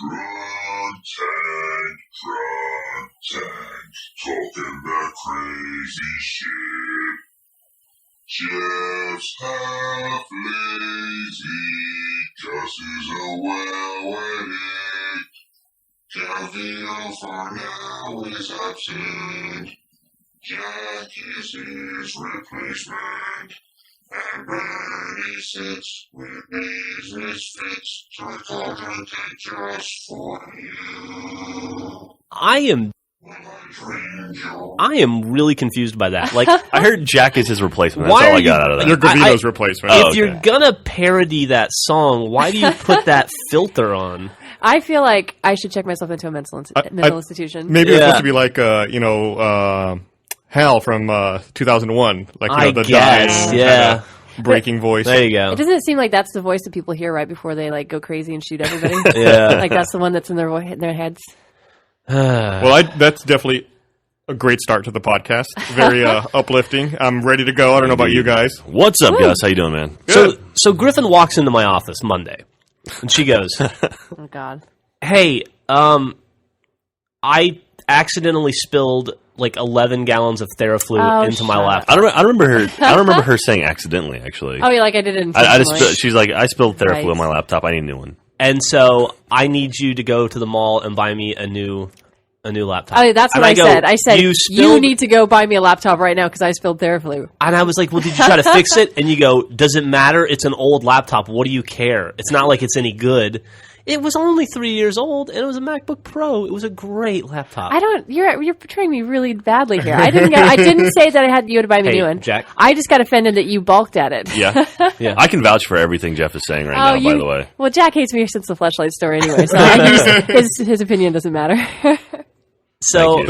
Drunk tank, talking that crazy shit. Jeff's half lazy, Gus is a well addict. Calvin for now is absent. Jack is his replacement. And Bernie sits with his misfits to record Drunk Tank just for you. I am really confused by that. Like, I heard Jack is his replacement. That's all I got out of that. You're Gravito's replacement. If you're gonna parody that song, why do you put that filter on? I feel like I should check myself into a mental institution. Maybe it's supposed to be like, Hal from 2001. Like, the guess, dying, breaking voice. There you go. It doesn't seem like that's the voice that people hear right before they like go crazy and shoot everybody. Yeah. Like that's the one that's in their heads. Well, that's definitely a great start to the podcast. Very uplifting. I'm ready to go. I don't know about you guys. What's up, Gus? How you doing, man? So Griffin walks into my office Monday, and she goes, "Oh God, hey, I accidentally spilled like 11 gallons of Theraflu into my laptop." I don't remember her saying accidentally. Actually, oh, yeah, like I did it. She's like, I spilled Theraflu on my laptop. I need a new one. And so I need you to go to the mall and buy me a new laptop. Oh, that's what I said. I said, you need to go buy me a laptop right now because I spilled Theraflu. And I was like, well, did you try to fix it? And you go, does it matter? It's an old laptop. What do you care? It's not like it's any good. It was only 3 years old, and it was a MacBook Pro. It was a great laptop. You're portraying me really badly here. I didn't say that I had you to buy me a new one. Jack. I just got offended that you balked at it. Yeah. I can vouch for everything Jeff is saying now, by the way. Well, Jack hates me since the Fleshlight story anyway, so his opinion doesn't matter. So,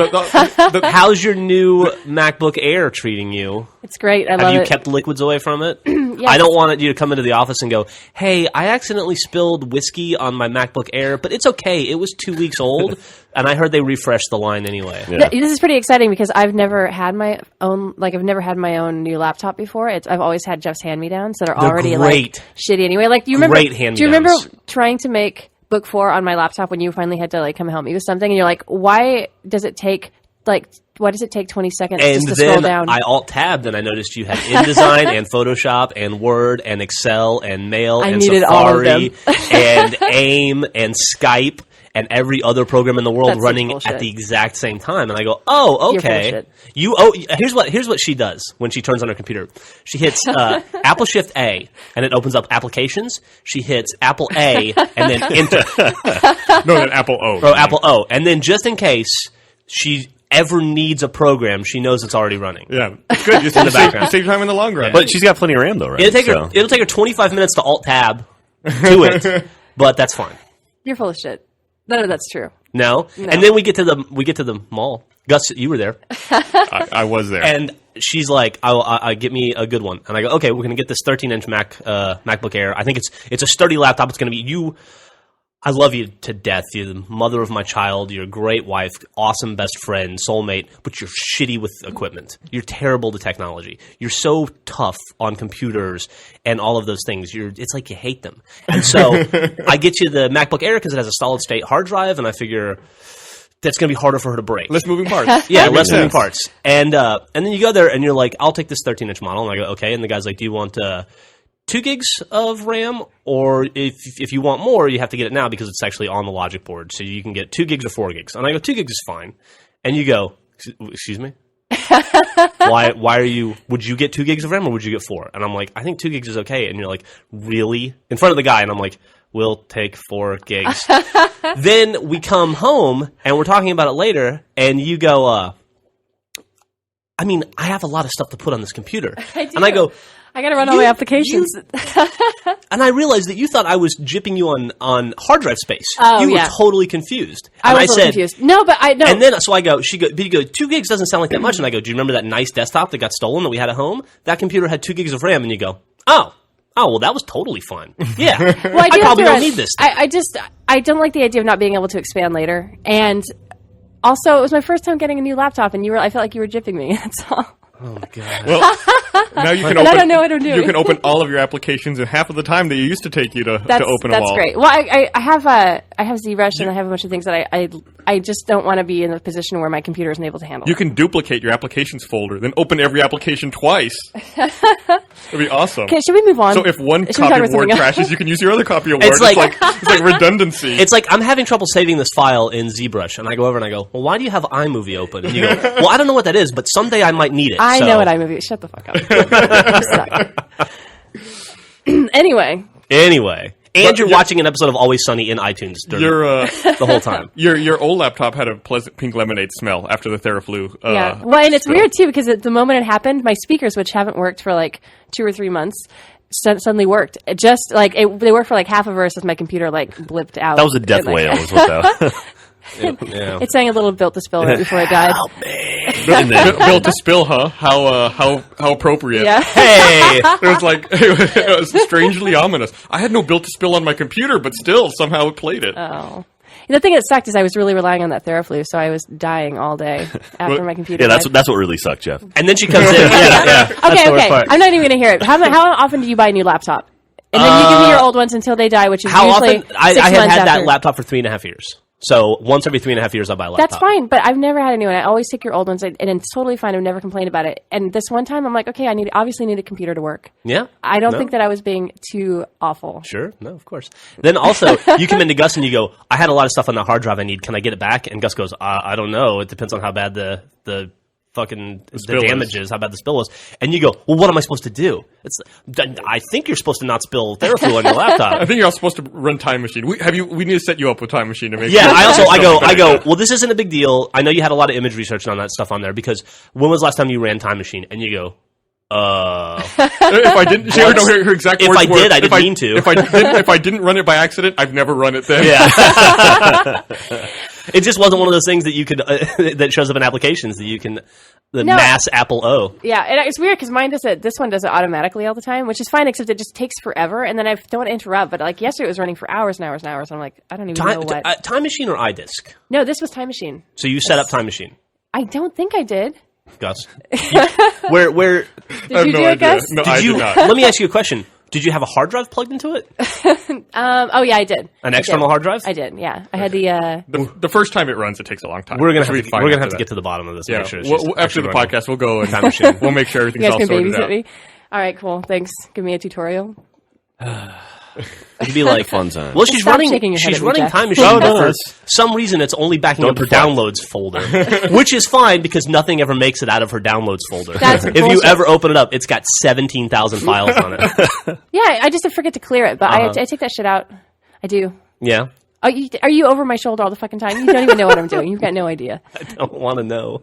how's your new MacBook Air treating you? It's great. I love it. Have you kept liquids away from it? Yes. I don't want you to come into the office and go, hey, I accidentally spilled whiskey on my MacBook Air, but it's okay. It was 2 weeks old, and I heard they refreshed the line anyway. Yeah. This is pretty exciting because I've never had my own new laptop before. I've always had Jeff's hand-me-downs that are already like shitty anyway. Like, do you remember trying to make Book 4 on my laptop when you finally had to like come help me with something, and you're like, why does it take 20 seconds just to scroll down? And then I alt-tabbed and I noticed you had InDesign and Photoshop and Word and Excel and Mail and Safari and AIM and Skype and every other program in the world running at the exact same time. And I go, oh, okay. Here's what she does when she turns on her computer. She hits Apple Shift A, and it opens up applications. She hits Apple A, and then Enter. No, then Apple O. Oh, Apple O. And then just in case she ever needs a program, she knows it's already running. Yeah, it's good. Just in the background. Save time in the long run. Yeah. But she's got plenty of RAM, though, right? It'll take her 25 minutes to Alt-Tab to it, but that's fine. You're full of shit. None of that's true. No? And then we get to the mall. Gus, you were there. I was there. And she's like, "I get me a good one." And I go, "Okay, we're gonna get this 13-inch MacBook Air. I think it's a sturdy laptop. It's gonna be you. I love you to death. You're the mother of my child. You're a great wife, awesome best friend, soulmate, but you're shitty with equipment. You're terrible to technology. You're so tough on computers and all of those things. It's like you hate them." And so I get you the MacBook Air because it has a solid-state hard drive, and I figure that's going to be harder for her to break. Less moving parts. Yeah, less moving parts. And then you go there, and you're like, "I'll take this 13-inch model." And I go, "Okay." And the guy's like, "Do you want 2 gigs of RAM, or if you want more, you have to get it now because it's actually on the logic board. So you can get 2 gigs or 4 gigs." And I go, 2 gigs is fine. And you go, "Excuse me? Why are you, would you get 2 gigs of RAM or would you get 4? And I'm like, "I think 2 gigs is okay." And you're like, "Really?" In front of the guy. And I'm like, "We'll take 4 gigs. Then we come home and we're talking about it later. And you go, I mean, I have a lot of stuff to put on this computer. And I go, I got to run all my applications. And I realized that you thought I was jipping you on hard drive space. Oh, you were totally confused. I was confused. No, but I know. And then, so I go, you go, 2 gigs doesn't sound like that much. And I go, "Do you remember that nice desktop that got stolen that we had at home? That computer had 2 gigs of RAM." And you go, oh, well, that was totally fine. Yeah. Well, I probably don't need this thing. I don't like the idea of not being able to expand later. And also, it was my first time getting a new laptop, and I felt like you were jipping me. That's all. Oh, God. Well, Now you can open, I don't know what I'm doing. You can open all of your applications in half of the time that you used to take you to open them all. That's great. Well, I have ZBrush and I have a bunch of things that I just don't want to be in a position where my computer isn't able to handle. You can duplicate your applications folder, then open every application twice. That'd be awesome. Okay, should we move on? So if one copy of Word crashes, you can use your other copy of Word. It's like redundancy. It's like, I'm having trouble saving this file in ZBrush, and I go over and I go, well, why do you have iMovie open? And you go, well, I don't know what that is, but someday I might need it. I know what iMovie is. Shut the fuck up. Anyway. And you're watching an episode of Always Sunny in iTunes the whole time. Your old laptop had a pleasant pink lemonade smell after the Theraflu. Yeah. Well, and it's weird, too, because at the moment it happened, my speakers, which haven't worked for like 2 or 3 months, suddenly worked. It just, like, they worked for like half a verse as my computer, like, blipped out. That was a death whale. Is what that was. Yeah. It sang a little Built to Spill right before it died. Built to Spill, huh? How appropriate. Yeah. Hey! It was strangely ominous. I had no Built to Spill on my computer, but still, somehow it played it. Oh. The thing that sucked is I was really relying on that Theraflu, so I was dying all day after my computer died. That's what really sucked, Jeff. And then she comes in. Yeah. Okay. I'm not even going to hear it. How often do you buy a new laptop? And then you give me your old ones until they die, which is usually 6 months I have had after. that laptop for 3.5 years. So once every 3.5 years, I'll buy a laptop. That's fine, but I've never had a new one. I always take your old ones, and it's totally fine. I've never complained about it. And this one time, I'm like, okay, I obviously need a computer to work. Yeah. I don't think that I was being too awful. Sure. No, of course. Then also, you come into Gus and you go, I had a lot of stuff on that hard drive I need. Can I get it back? And Gus goes, I don't know. It depends on how bad the damage is, how bad the spill was. And you go, well, what am I supposed to do? I think you're supposed to not spill Theraflu on your laptop. I think you're all supposed to run Time Machine. We need to set you up with Time Machine to make sure. Yeah, I go, well, this isn't a big deal. I know you had a lot of image research on that stuff on there, because when was the last time you ran Time Machine? And you go, if I didn't, her exact words I didn't mean to. If I didn't run it by accident, I've never run it then. Yeah. It just wasn't one of those things that you could that shows up in applications that you can mass Apple O. Yeah, and it's weird because mine does it. This one does it automatically all the time, which is fine, except it just takes forever. And then I don't want to interrupt, but like yesterday it was running for hours and hours and hours. And I'm like, I don't even know what. Time Machine or iDisk? No, this was Time Machine. So you set up Time Machine? I don't think I did. Gus, where did you do it, Gus? No, I did not. Let me ask you a question. Did you have a hard drive plugged into it? Oh yeah, I did. An external hard drive? I did. Yeah, I had the first time it runs, it takes a long time. We're gonna have to get to the bottom of this. Yeah. Make sure after the podcast, we'll go and Time Machine. We'll make sure everything's all sorted out. Me? All right, cool. Thanks. Give me a tutorial. It'd be like fun time. Well, she's running Time Machine. For some reason, it's only backing up her downloads folder, which is fine because nothing ever makes it out of her downloads folder. If you ever open it up, it's got 17,000 files on it. Yeah, I just forget to clear it, but I take that shit out. I do. Yeah. Are you over my shoulder all the fucking time? You don't even know what I'm doing. You've got no idea. I don't want to know.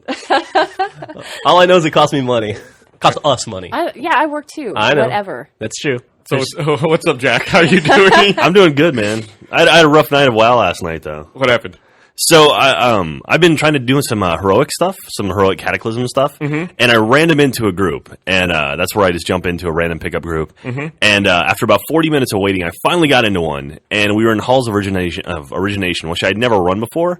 All I know is it costs me money. It costs us money. I work too. I know. Whatever. That's true. So what's up, Jack? How are you doing? I'm doing good, man. I had a rough night of WoW last night, though. What happened? So I've been trying to do some heroic stuff, some heroic cataclysm stuff, and I random into a group, and that's where I just jump into a random pickup group. And after about 40 minutes of waiting, I finally got into one, and we were in Halls of Origination, which I'd never run before.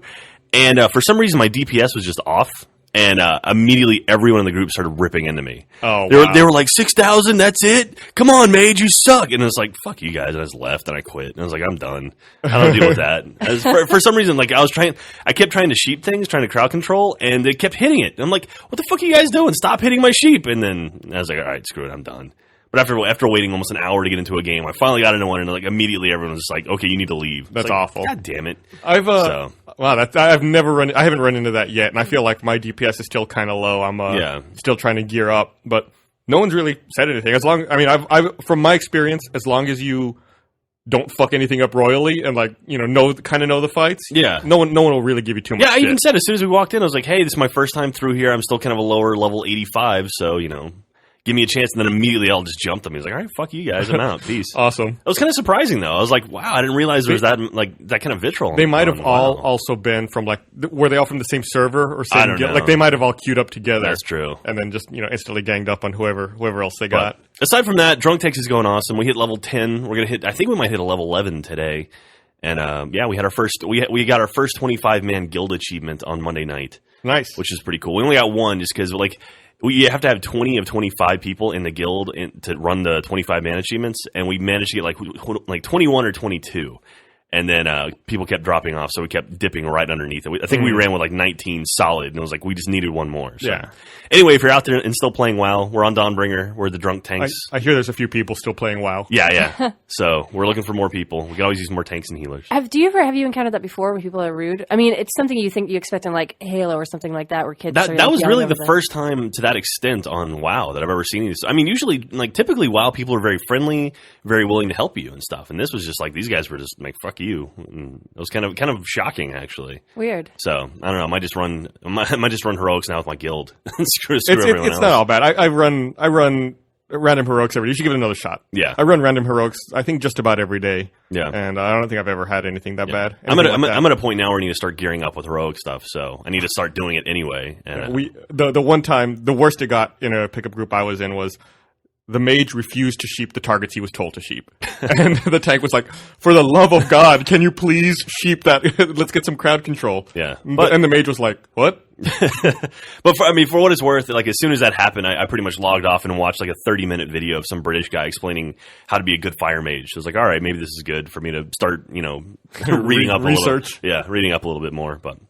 And for some reason, my DPS was just off. And immediately everyone in the group started ripping into me. Oh, They were like, 6,000, that's it? Come on, mage, you suck. And it was like, fuck you guys. And I just left and I quit. And I was like, I'm done. I don't deal with that. For some reason, like I kept trying to sheep things, trying to crowd control, and they kept hitting it. And I'm like, what the fuck are you guys doing? Stop hitting my sheep. And then I was like, all right, screw it, I'm done. But after waiting almost an hour to get into a game, I finally got into one, and like immediately everyone was just like, "Okay, you need to leave." That's like, awful. God damn it! I haven't run into that yet, and I feel like my DPS is still kind of low. I'm still trying to gear up, but no one's really said anything. From my experience, as long as you don't fuck anything up royally and like know the fights, no one will really give you too much. Yeah, I even said as soon as we walked in, I was like, "Hey, this is my first time through here. I'm still kind of a lower level 85, so give me a chance," and then immediately I'll just jump them. He's like, all right, fuck you guys, I'm out. Peace. Awesome. It was kind of surprising, though. I was like, wow, I didn't realize there was that kind of vitriol. They might have also been from, were they all from the same server or same guild? Like, they might have all queued up together. That's true. And then just, instantly ganged up on whoever else they got. Aside from that, Drunk Takes is going awesome. We hit level 10. We're going to I think we might hit a level 11 today. And, we had we got our first 25-man guild achievement on Monday night. Nice. Which is pretty cool. We only got one just because, We have to have 20 of 25 people in the guild to run the 25 man achievements, and we managed to get like 21 or 22. And then people kept dropping off, so we kept dipping right underneath it. I think we ran with like 19 solid, and it was like we just needed one more. So. Yeah. Anyway, if you're out there and still playing WoW, we're on Dawnbringer. We're the Drunk Tanks. I hear there's a few people still playing WoW. Yeah. So we're looking for more people. We can always use more tanks and healers. Have you encountered that before when people are rude? I mean, it's something you expect in like Halo or something like that, where kids. That was really the first time to that extent on WoW that I've ever seen this. I mean, usually, like typically, WoW people are very friendly, very willing to help you and stuff. And this was just like these guys were just like fuck you. And it was kind of shocking, actually. Weird. So I don't know. I might just run heroics now with my guild. screw everyone else. It's not all bad. I run random heroics every day. You should give it another shot. Yeah, I run random heroics. I think just about every day. Yeah, and I don't think I've ever had anything that bad. I'm at a point now where I need to start gearing up with heroic stuff. So I need to start doing it anyway. And, the one time the worst it got in a pickup group I was in was. The mage refused to sheep the targets he was told to sheep. And the tank was like, for the love of God, can you please sheep that? Let's get some crowd control. Yeah. And the mage was like, what? But for what it's worth, like as soon as that happened, I pretty much logged off and watched like a 30-minute video of some British guy explaining how to be a good fire mage. So I was like, all right, maybe this is good for me to start, reading up research. Reading up a little bit more. But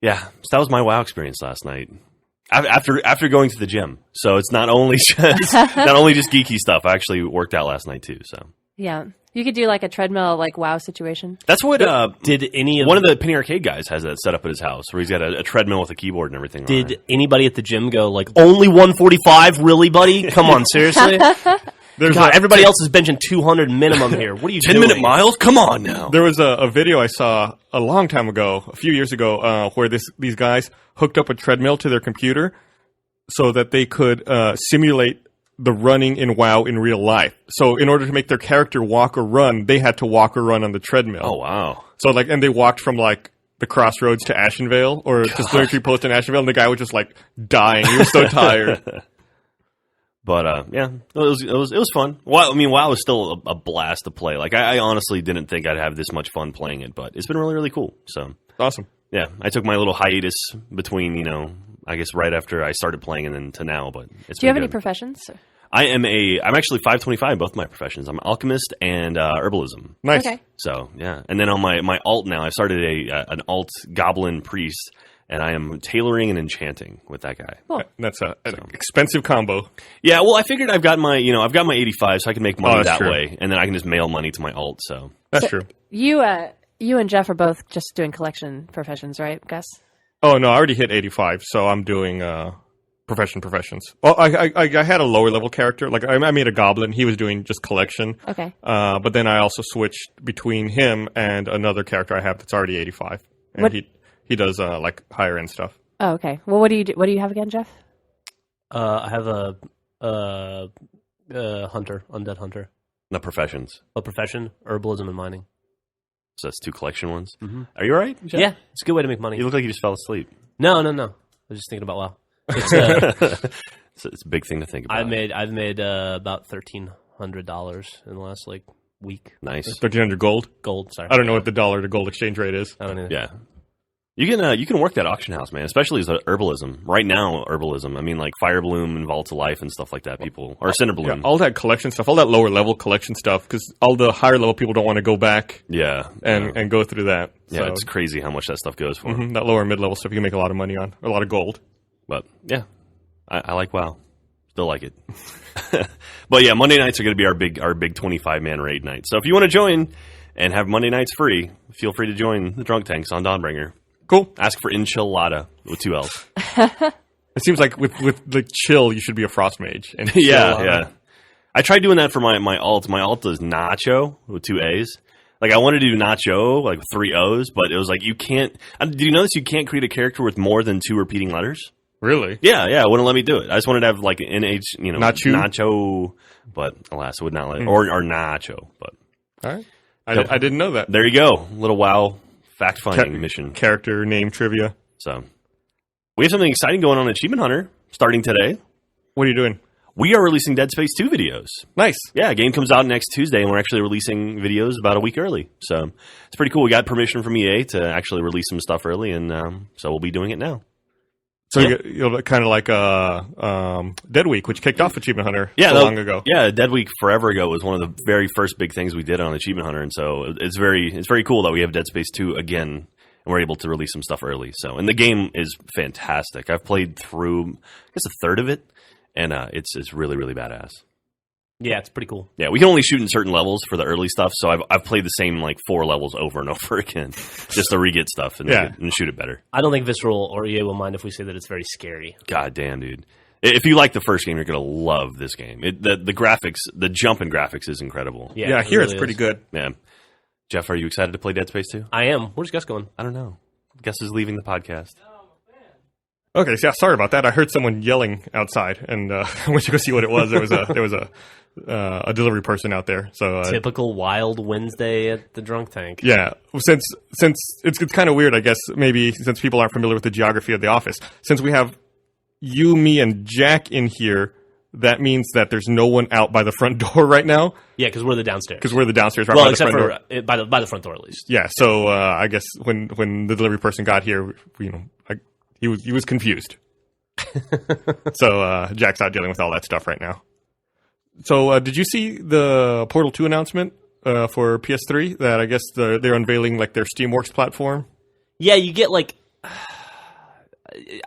yeah, so that was my WoW experience last night. After going to the gym, so it's not only just geeky stuff. I actually worked out last night too. So yeah, you could do like a treadmill like WoW situation. That's what did one of the Penny Arcade guys has that set up at his house where he's got a treadmill with a keyboard and everything. Did anybody at the gym go like only 145? Really, buddy? Come on, seriously. Everybody else is benching 200 minimum here. What are you 10-minute miles? Come on now. There was a video I saw a long time ago, a few years ago, where these guys hooked up a treadmill to their computer so that they could simulate the running in WoW in real life. So in order to make their character walk or run, they had to walk or run on the treadmill. Oh, wow. So and they walked from like the crossroads to Ashenvale or just Military Post in Ashenvale, and the guy was just like dying. He was so tired. But yeah, it was fun. WoW was still a blast to play. Like I honestly didn't think I'd have this much fun playing it, but it's been really, really cool. So awesome. Yeah, I took my little hiatus between, I guess right after I started playing and then to now. But do you have any professions? I'm actually 525 in both my professions. I'm alchemist and herbalism. Nice. Okay. So yeah, and then on my alt now, I've started an alt goblin priest. And I am tailoring and enchanting with that guy. Cool. That's an expensive combo. Yeah, well, I figured I've got my 85, so I can make money that true. way, and then I can just mail money to my alt. So that's true. You and Jeff are both just doing collection professions, right, Gus? Oh no, I already hit 85, so I'm doing professions. Well, I had a lower level character. Like I made a goblin. He was doing just collection. Okay. But then I also switched between him and another character I have that's already 85, and he does like higher end stuff. Oh, okay. Well, what do you do? What do you have again, Jeff? I have a hunter, undead hunter. The professions. A profession, herbalism and mining. So that's two collection ones. Mm-hmm. Are you all right, Jeff? Yeah, it's a good way to make money. You look like you just fell asleep. No. I was just thinking about WoW. It's a big thing to think about. I've made about $1,300 in the last week. Nice. 1,300 gold. Gold. Sorry. I don't know what the dollar to gold exchange rate is. I don't either. Yeah. You can work that auction house, man, especially as herbalism. Right now, herbalism. I mean, like Firebloom and Vault of Life and stuff like that. People or Cinderbloom. Yeah, all that collection stuff, all that lower level collection stuff, because all the higher level people don't want to go back. Yeah, and go through that. Yeah, so, it's crazy how much that stuff goes for. Mm-hmm, that lower and mid level stuff, you can make a lot of money on, a lot of gold. But yeah, I like WoW. Still like it. But yeah, Monday nights are going to be our big 25-man raid night. So if you want to join and have Monday nights free, feel free to join the Drunk Tanks on Dawnbringer. Cool. Ask for Enchilada with 2 L's. It seems like with the chill, you should be a frost mage. And yeah. I tried doing that for my alt. My alt is Nacho with 2 A's. Like I wanted to do Nacho like with 3 O's, but it was like you can't. Did you notice you can't create a character with more than 2 repeating letters? Really? Yeah. It wouldn't let me do it. I just wanted to have like an NH, Nacho, but alas, it would not let it. Or Nacho. But all right, I didn't know that. There you go, little WoW fact-finding mission. Character name trivia. So, we have something exciting going on at Achievement Hunter starting today. What are you doing? We are releasing Dead Space 2 videos. Nice. Yeah, game comes out next Tuesday, and we're actually releasing videos about a week early. So, it's pretty cool. We got permission from EA to actually release some stuff early, and so we'll be doing it now. So you'll kind of like Dead Week, which kicked off Achievement Hunter long ago. Yeah, Dead Week forever ago was one of the very first big things we did on Achievement Hunter, and so it's very cool that we have Dead Space 2 again, and we're able to release some stuff early. So, and the game is fantastic. I've played through, I guess, a third of it, and it's really, really badass. Yeah, it's pretty cool. Yeah, we can only shoot in certain levels for the early stuff, so I've played the same like 4 levels over and over again just to re-get stuff and shoot it better. I don't think Visceral or EA will mind if we say that it's very scary. God damn, dude. If you like the first game, you're going to love this game. The graphics, the jump in graphics is incredible. Yeah, here it's pretty good. Yeah. Jeff, are you excited to play Dead Space 2? I am. Where's Gus going? I don't know. Gus is leaving the podcast. Okay, so sorry about that. I heard someone yelling outside, and I went to go see what it was. There was a delivery person out there. So typical wild Wednesday at the drunk tank. Yeah, since it's kind of weird, I guess. Maybe since people aren't familiar with the geography of the office, since we have you, me, and Jack in here, that means that there's no one out by the front door right now. Yeah, because we're the downstairs. Right well, by except the front for door. By the front door at least. Yeah, so I guess when the delivery person got here, he was confused. So Jack's out dealing with all that stuff right now. So did you see the Portal 2 announcement for PS3 that I guess they're unveiling like their Steamworks platform? Yeah, you get like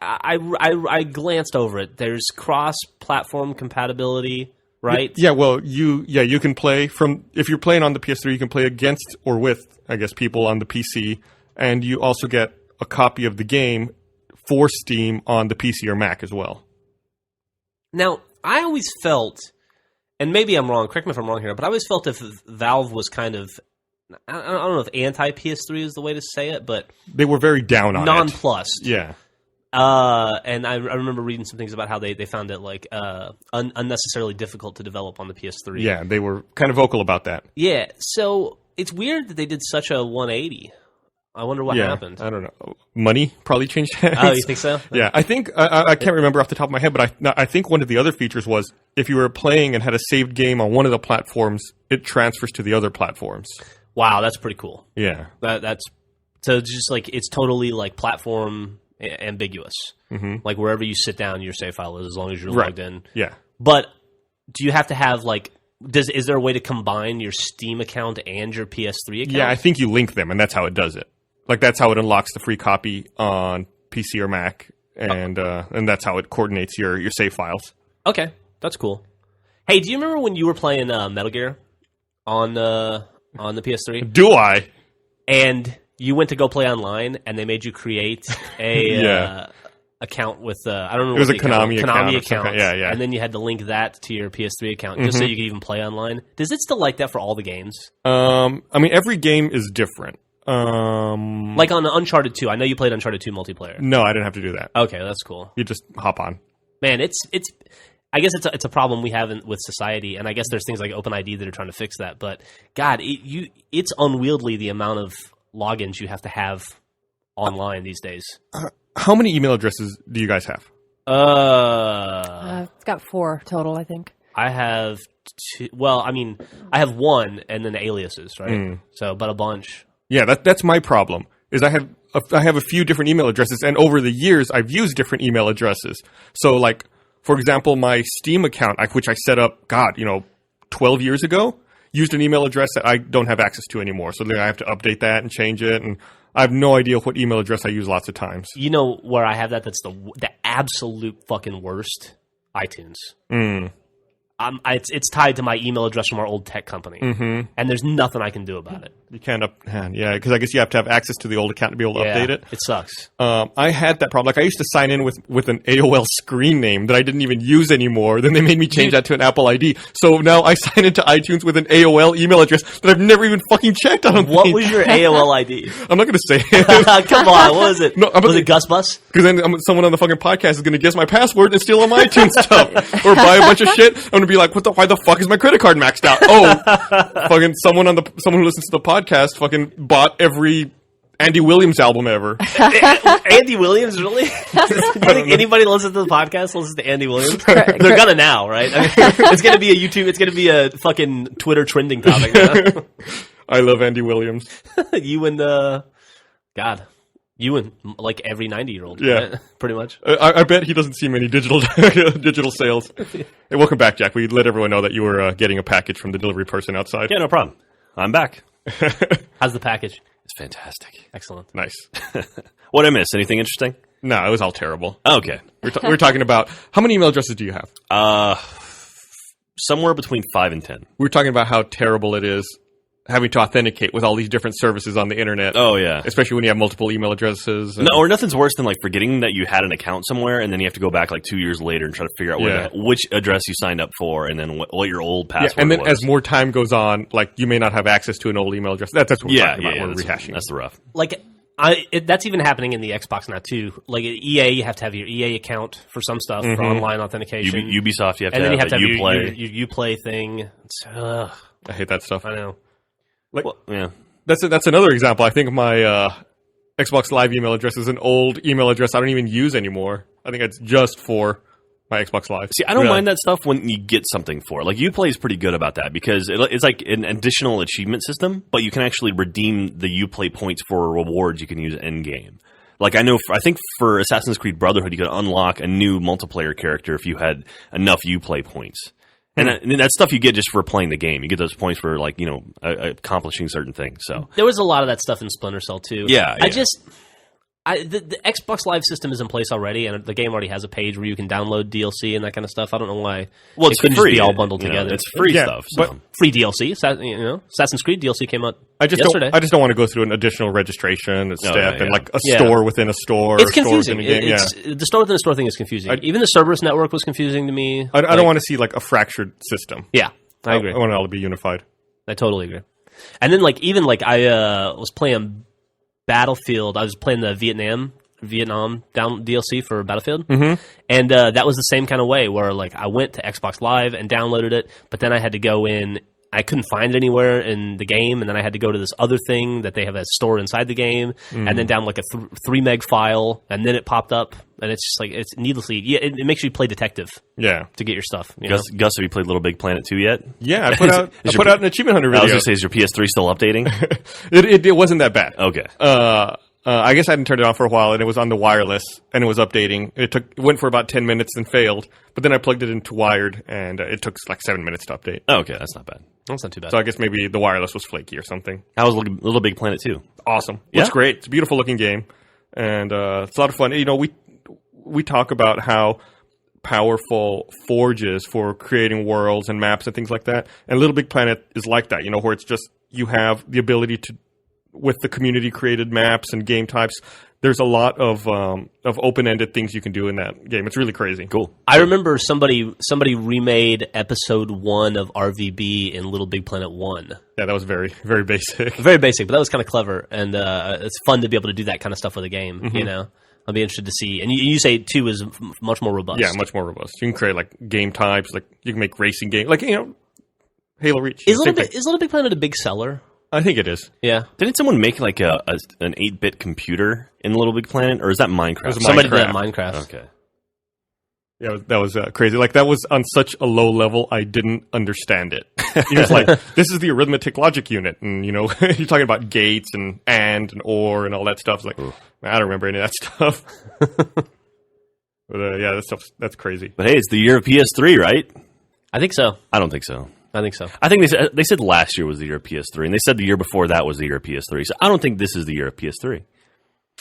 I glanced over it. There's cross-platform compatibility, right? Yeah, well, you can play if you're playing on the PS3, you can play against or with, I guess, people on the PC, and you also get a copy of the game for Steam on the PC or Mac as well. Now, I always felt, and maybe I'm wrong, correct me if I'm wrong here, but I always felt if Valve was kind of, I don't know if anti-PS3 is the way to say it, but they were very down on nonplussed. Yeah. And I remember reading some things about how they found it like unnecessarily difficult to develop on the PS3. Yeah, they were kind of vocal about that. Yeah, so it's weird that they did such a 180. I wonder what happened. I don't know. Money probably changed hands. Oh, you think so? Yeah, I think I can't remember off the top of my head, but I think one of the other features was if you were playing and had a saved game on one of the platforms, it transfers to the other platforms. Wow, that's pretty cool. Yeah, that's so just like it's totally like platform ambiguous. Mm-hmm. Like wherever you sit down, your save file is as long as you're logged in. Yeah, but do you have to have like? Is there a way to combine your Steam account and your PS3 account? Yeah, I think you link them, and that's how it does it. Like that's how it unlocks the free copy on PC or Mac, and that's how it coordinates your save files. Okay, that's cool. Hey, do you remember when you were playing Metal Gear on the PS3? Do I? And you went to go play online, and they made you create a account with I don't know. It was a Konami account. Yeah. And then you had to link that to your PS3 account just so you could even play online. Does it still like that for all the games? I mean, every game is different. Like on Uncharted 2. I know you played Uncharted 2 multiplayer. No, I didn't have to do that. Okay, that's cool. You just hop on. Man, it's. I guess it's a problem we have with society, and I guess there's things like OpenID that are trying to fix that. But God, it's unwieldy the amount of logins you have to have online these days. How many email addresses do you guys have? I've got 4 total, I think. I have 2. Well, I mean, I have 1 and then aliases, right? So, but a bunch. Yeah, that's my problem. Is I have a few different email addresses, and over the years, I've used different email addresses. So, like, for example, my Steam account, which I set up, 12 years ago, used an email address that I don't have access to anymore. So then I have to update that and change it, and I have no idea what email address I use lots of times. You know where I have that? That's the absolute fucking worst. iTunes. It's tied to my email address from our old tech company, and there's nothing I can do about it. You can't because I guess you have to have access to the old account to be able to update it. It sucks. I had that problem. Like I used to sign in with an AOL screen name that I didn't even use anymore. Then they made me change that to an Apple ID. So now I sign into iTunes with an AOL email address that I've never even fucking checked. What was your AOL ID? I'm not going to say it. Come on, what was it? No, was it Gus Bus? Because then someone on the fucking podcast is going to guess my password and steal all my iTunes stuff or buy a bunch of shit. I'm going to be like, why the fuck is my credit card maxed out? Oh, fucking someone who listens to the podcast fucking bought every Andy Williams album ever. Andy Williams, really? Do you think anybody listens to the podcast listens to Andy Williams? They're gonna now, right? I mean, it's gonna be a YouTube. It's gonna be a fucking Twitter trending topic now. I love Andy Williams. You and God. You and like every 90-year-old. Yeah. Right? Pretty much. I bet he doesn't see many digital sales. Hey, welcome back, Jack. We let everyone know that you were getting a package from the delivery person outside. Yeah, no problem. I'm back. How's the package? It's fantastic. Excellent. Nice. What I miss? Anything interesting? No, it was all terrible. Okay. We're talking about, how many email addresses do you have? Somewhere between 5 and 10. We were talking about how terrible it is having to authenticate with all these different services on the internet. Oh, yeah. Especially when you have multiple email addresses. No, or nothing's worse than like forgetting that you had an account somewhere, and then you have to go back like 2 years later and try to figure out which address you signed up for, and then what your old password and then was. as more time goes on, like you may not have access to an old email address. That's what we're talking about. We're rehashing. That's the rough. Like, that's even happening in the Xbox now too. Like at EA, you have to have your EA account for some stuff for online authentication. Ubisoft, you have and then you have to have Uplay. your Uplay thing. I hate that stuff. I know. Like, well, yeah, that's another example. I think my Xbox Live email address is an old email address I don't even use anymore. I think it's just for my Xbox Live. See, I don't mind that stuff when you get something for it. Like, Uplay is pretty good about that because it's like an additional achievement system, but you can actually redeem the Uplay points for rewards you can use in-game. Like, I think for Assassin's Creed Brotherhood, you could unlock a new multiplayer character if you had enough Uplay points. And that's stuff you get just for playing the game. You get those points for, like, accomplishing certain things. So there was a lot of that stuff in Splinter Cell too. Yeah. The Xbox Live system is in place already, and the game already has a page where you can download DLC and that kind of stuff. I don't know why. Well, it's couldn't free. Just be all bundled together. It's free stuff. So. But free DLC. Assassin's Creed DLC came out yesterday. I just don't want to go through an additional registration step and like a store within a store. It's confusing. The store within a store thing is confusing. Even the Cerberus network was confusing to me. I don't want to see like a fractured system. Yeah, I agree. I want it all to be unified. I totally agree. And then I was playing Battlefield. I was playing the Vietnam down DLC for Battlefield, and that was the same kind of way where like I went to Xbox Live and downloaded it, but then I had to go in. I couldn't find it anywhere in the game, and then I had to go to this other thing that they have a store inside the game, and then down like a 3 meg file, and then it popped up, and it's just like it's needlessly. Yeah, it makes you play detective. Yeah, to get your stuff. Gus, have you played Little Big Planet 2 yet? Yeah, I put out an Achievement Hunter video. I was going to say, is your PS3 still updating? It wasn't that bad. Okay. I guess I hadn't turned it on for a while, and it was on the wireless, and it was updating. It went for about 10 minutes and failed, but then I plugged it into wired, and it took like 7 minutes to update. Oh, okay, that's not bad. That's not too bad. So I guess maybe the wireless was flaky or something. How was Little Big Planet 2? Awesome. Yeah? Looks great. It's a beautiful looking game, and it's a lot of fun. We talk about how powerful Forge is for creating worlds and maps and things like that, and Little Big Planet is like that, where it's just you have the ability to, with the community created maps and game types, there's a lot of open-ended things you can do in that game. It's really crazy. Cool. I remember somebody remade episode 1 of RVB in Little Big Planet 1. Yeah, that was very, very basic. Very basic, but that was kind of clever, and it's fun to be able to do that kind of stuff with a game, I'll be interested to see. And you say 2 is much more robust. Yeah, much more robust. You can create like game types, like you can make racing games, like Halo Reach. Is Little Big Planet a big seller? I think it is. Yeah. Didn't someone make like an 8-bit computer in Little Big Planet, or is that Minecraft? Somebody did Minecraft. Okay. Yeah, that was crazy. Like, that was on such a low level, I didn't understand it. He was like, this is the arithmetic logic unit, and, you're talking about gates and or and all that stuff. It's like, I don't remember any of that stuff. But, that's crazy. But hey, it's the year of PS3, right? I think so. I don't think so. I think so. I think they said last year was the year of PS3, and they said the year before that was the year of PS3. So I don't think this is the year of PS3.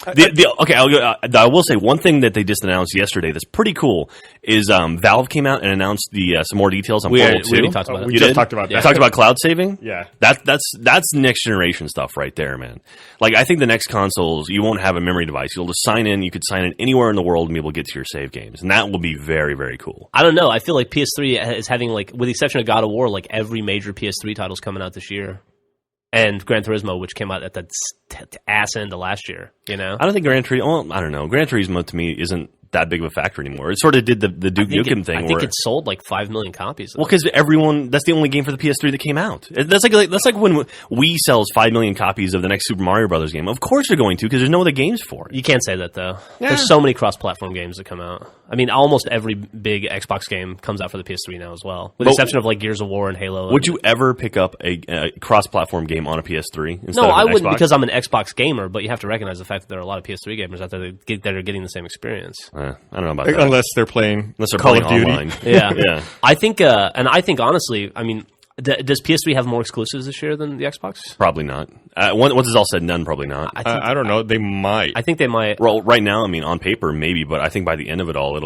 Okay, I will say one thing that they just announced yesterday that's pretty cool is Valve came out and announced some more details on Portal 2. We already talked about it. We just talked about that. You talked about cloud saving? Yeah. That's next generation stuff right there, man. Like, I think the next consoles, you won't have a memory device. You'll just sign in. You could sign in anywhere in the world and be able to get to your save games. And that will be very, very cool. I don't know. I feel like PS3 is having, like, with the exception of God of War, like every major PS3 title's coming out this year. And Gran Turismo, which came out at the ass end of last year, I don't think Gran Turismo... Well, I don't know. Gran Turismo, to me, isn't that big of a factor anymore. It sort of did the Duke Nukem thing. I think it sold like 5 million copies. Well, because that's the only game for the PS3 that came out. That's like when Wii sells 5 million copies of the next Super Mario Brothers game. Of course they're going to, because there's no other games for it. You can't say that though. Yeah. There's so many cross-platform games that come out. I mean, almost every big Xbox game comes out for the PS3 now as well, with the exception of like Gears of War and Halo. Would you ever pick up a cross-platform game on a PS3 instead of No, I an wouldn't, Xbox? because I'm an Xbox gamer. But you have to recognize the fact that there are a lot of PS3 gamers out there that are getting the same experience. I don't know about that. Unless they're playing Call of Duty online. Yeah, yeah. I think honestly, I mean, does PS3 have more exclusives this year than the Xbox? Probably not. Once it's all said and done, probably not. I don't know. They might. I think they might. Well, right now, I mean, on paper, maybe, but I think by the end of it all,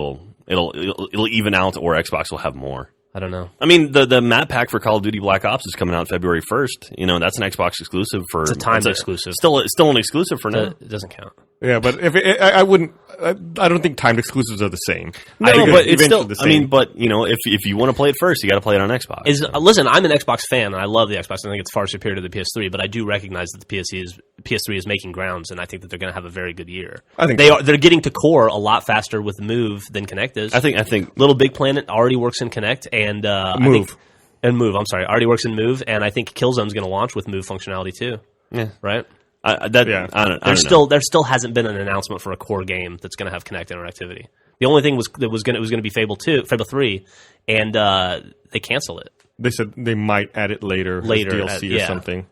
it'll even out, or Xbox will have more. I don't know. I mean, the map pack for Call of Duty Black Ops is coming out February 1st. You know, that's an Xbox exclusive for... It's a timed exclusive. Still an exclusive for now. It doesn't count. Yeah, but I wouldn't... I don't think timed exclusives are the same. No, but it's still... the same. I mean, but, you know, if you want to play it first, you got to play it on Xbox. Listen, I'm an Xbox fan, and I love the Xbox. I think it's far superior to the PS3, but I do recognize that the PS3 is making grounds, and I think that they're going to have a very good year. I think they're getting to core a lot faster with Move than Kinect is. I think Little Big Planet already works in Kinect, and Move. I'm sorry, already works in Move, and I think Killzone's going to launch with Move functionality too. Yeah. Right? I don't know. There still hasn't been an announcement for a core game that's going to have Kinect interactivity. The only thing was going to be Fable 3, and they cancel it. They said they might add it later as DLC or something.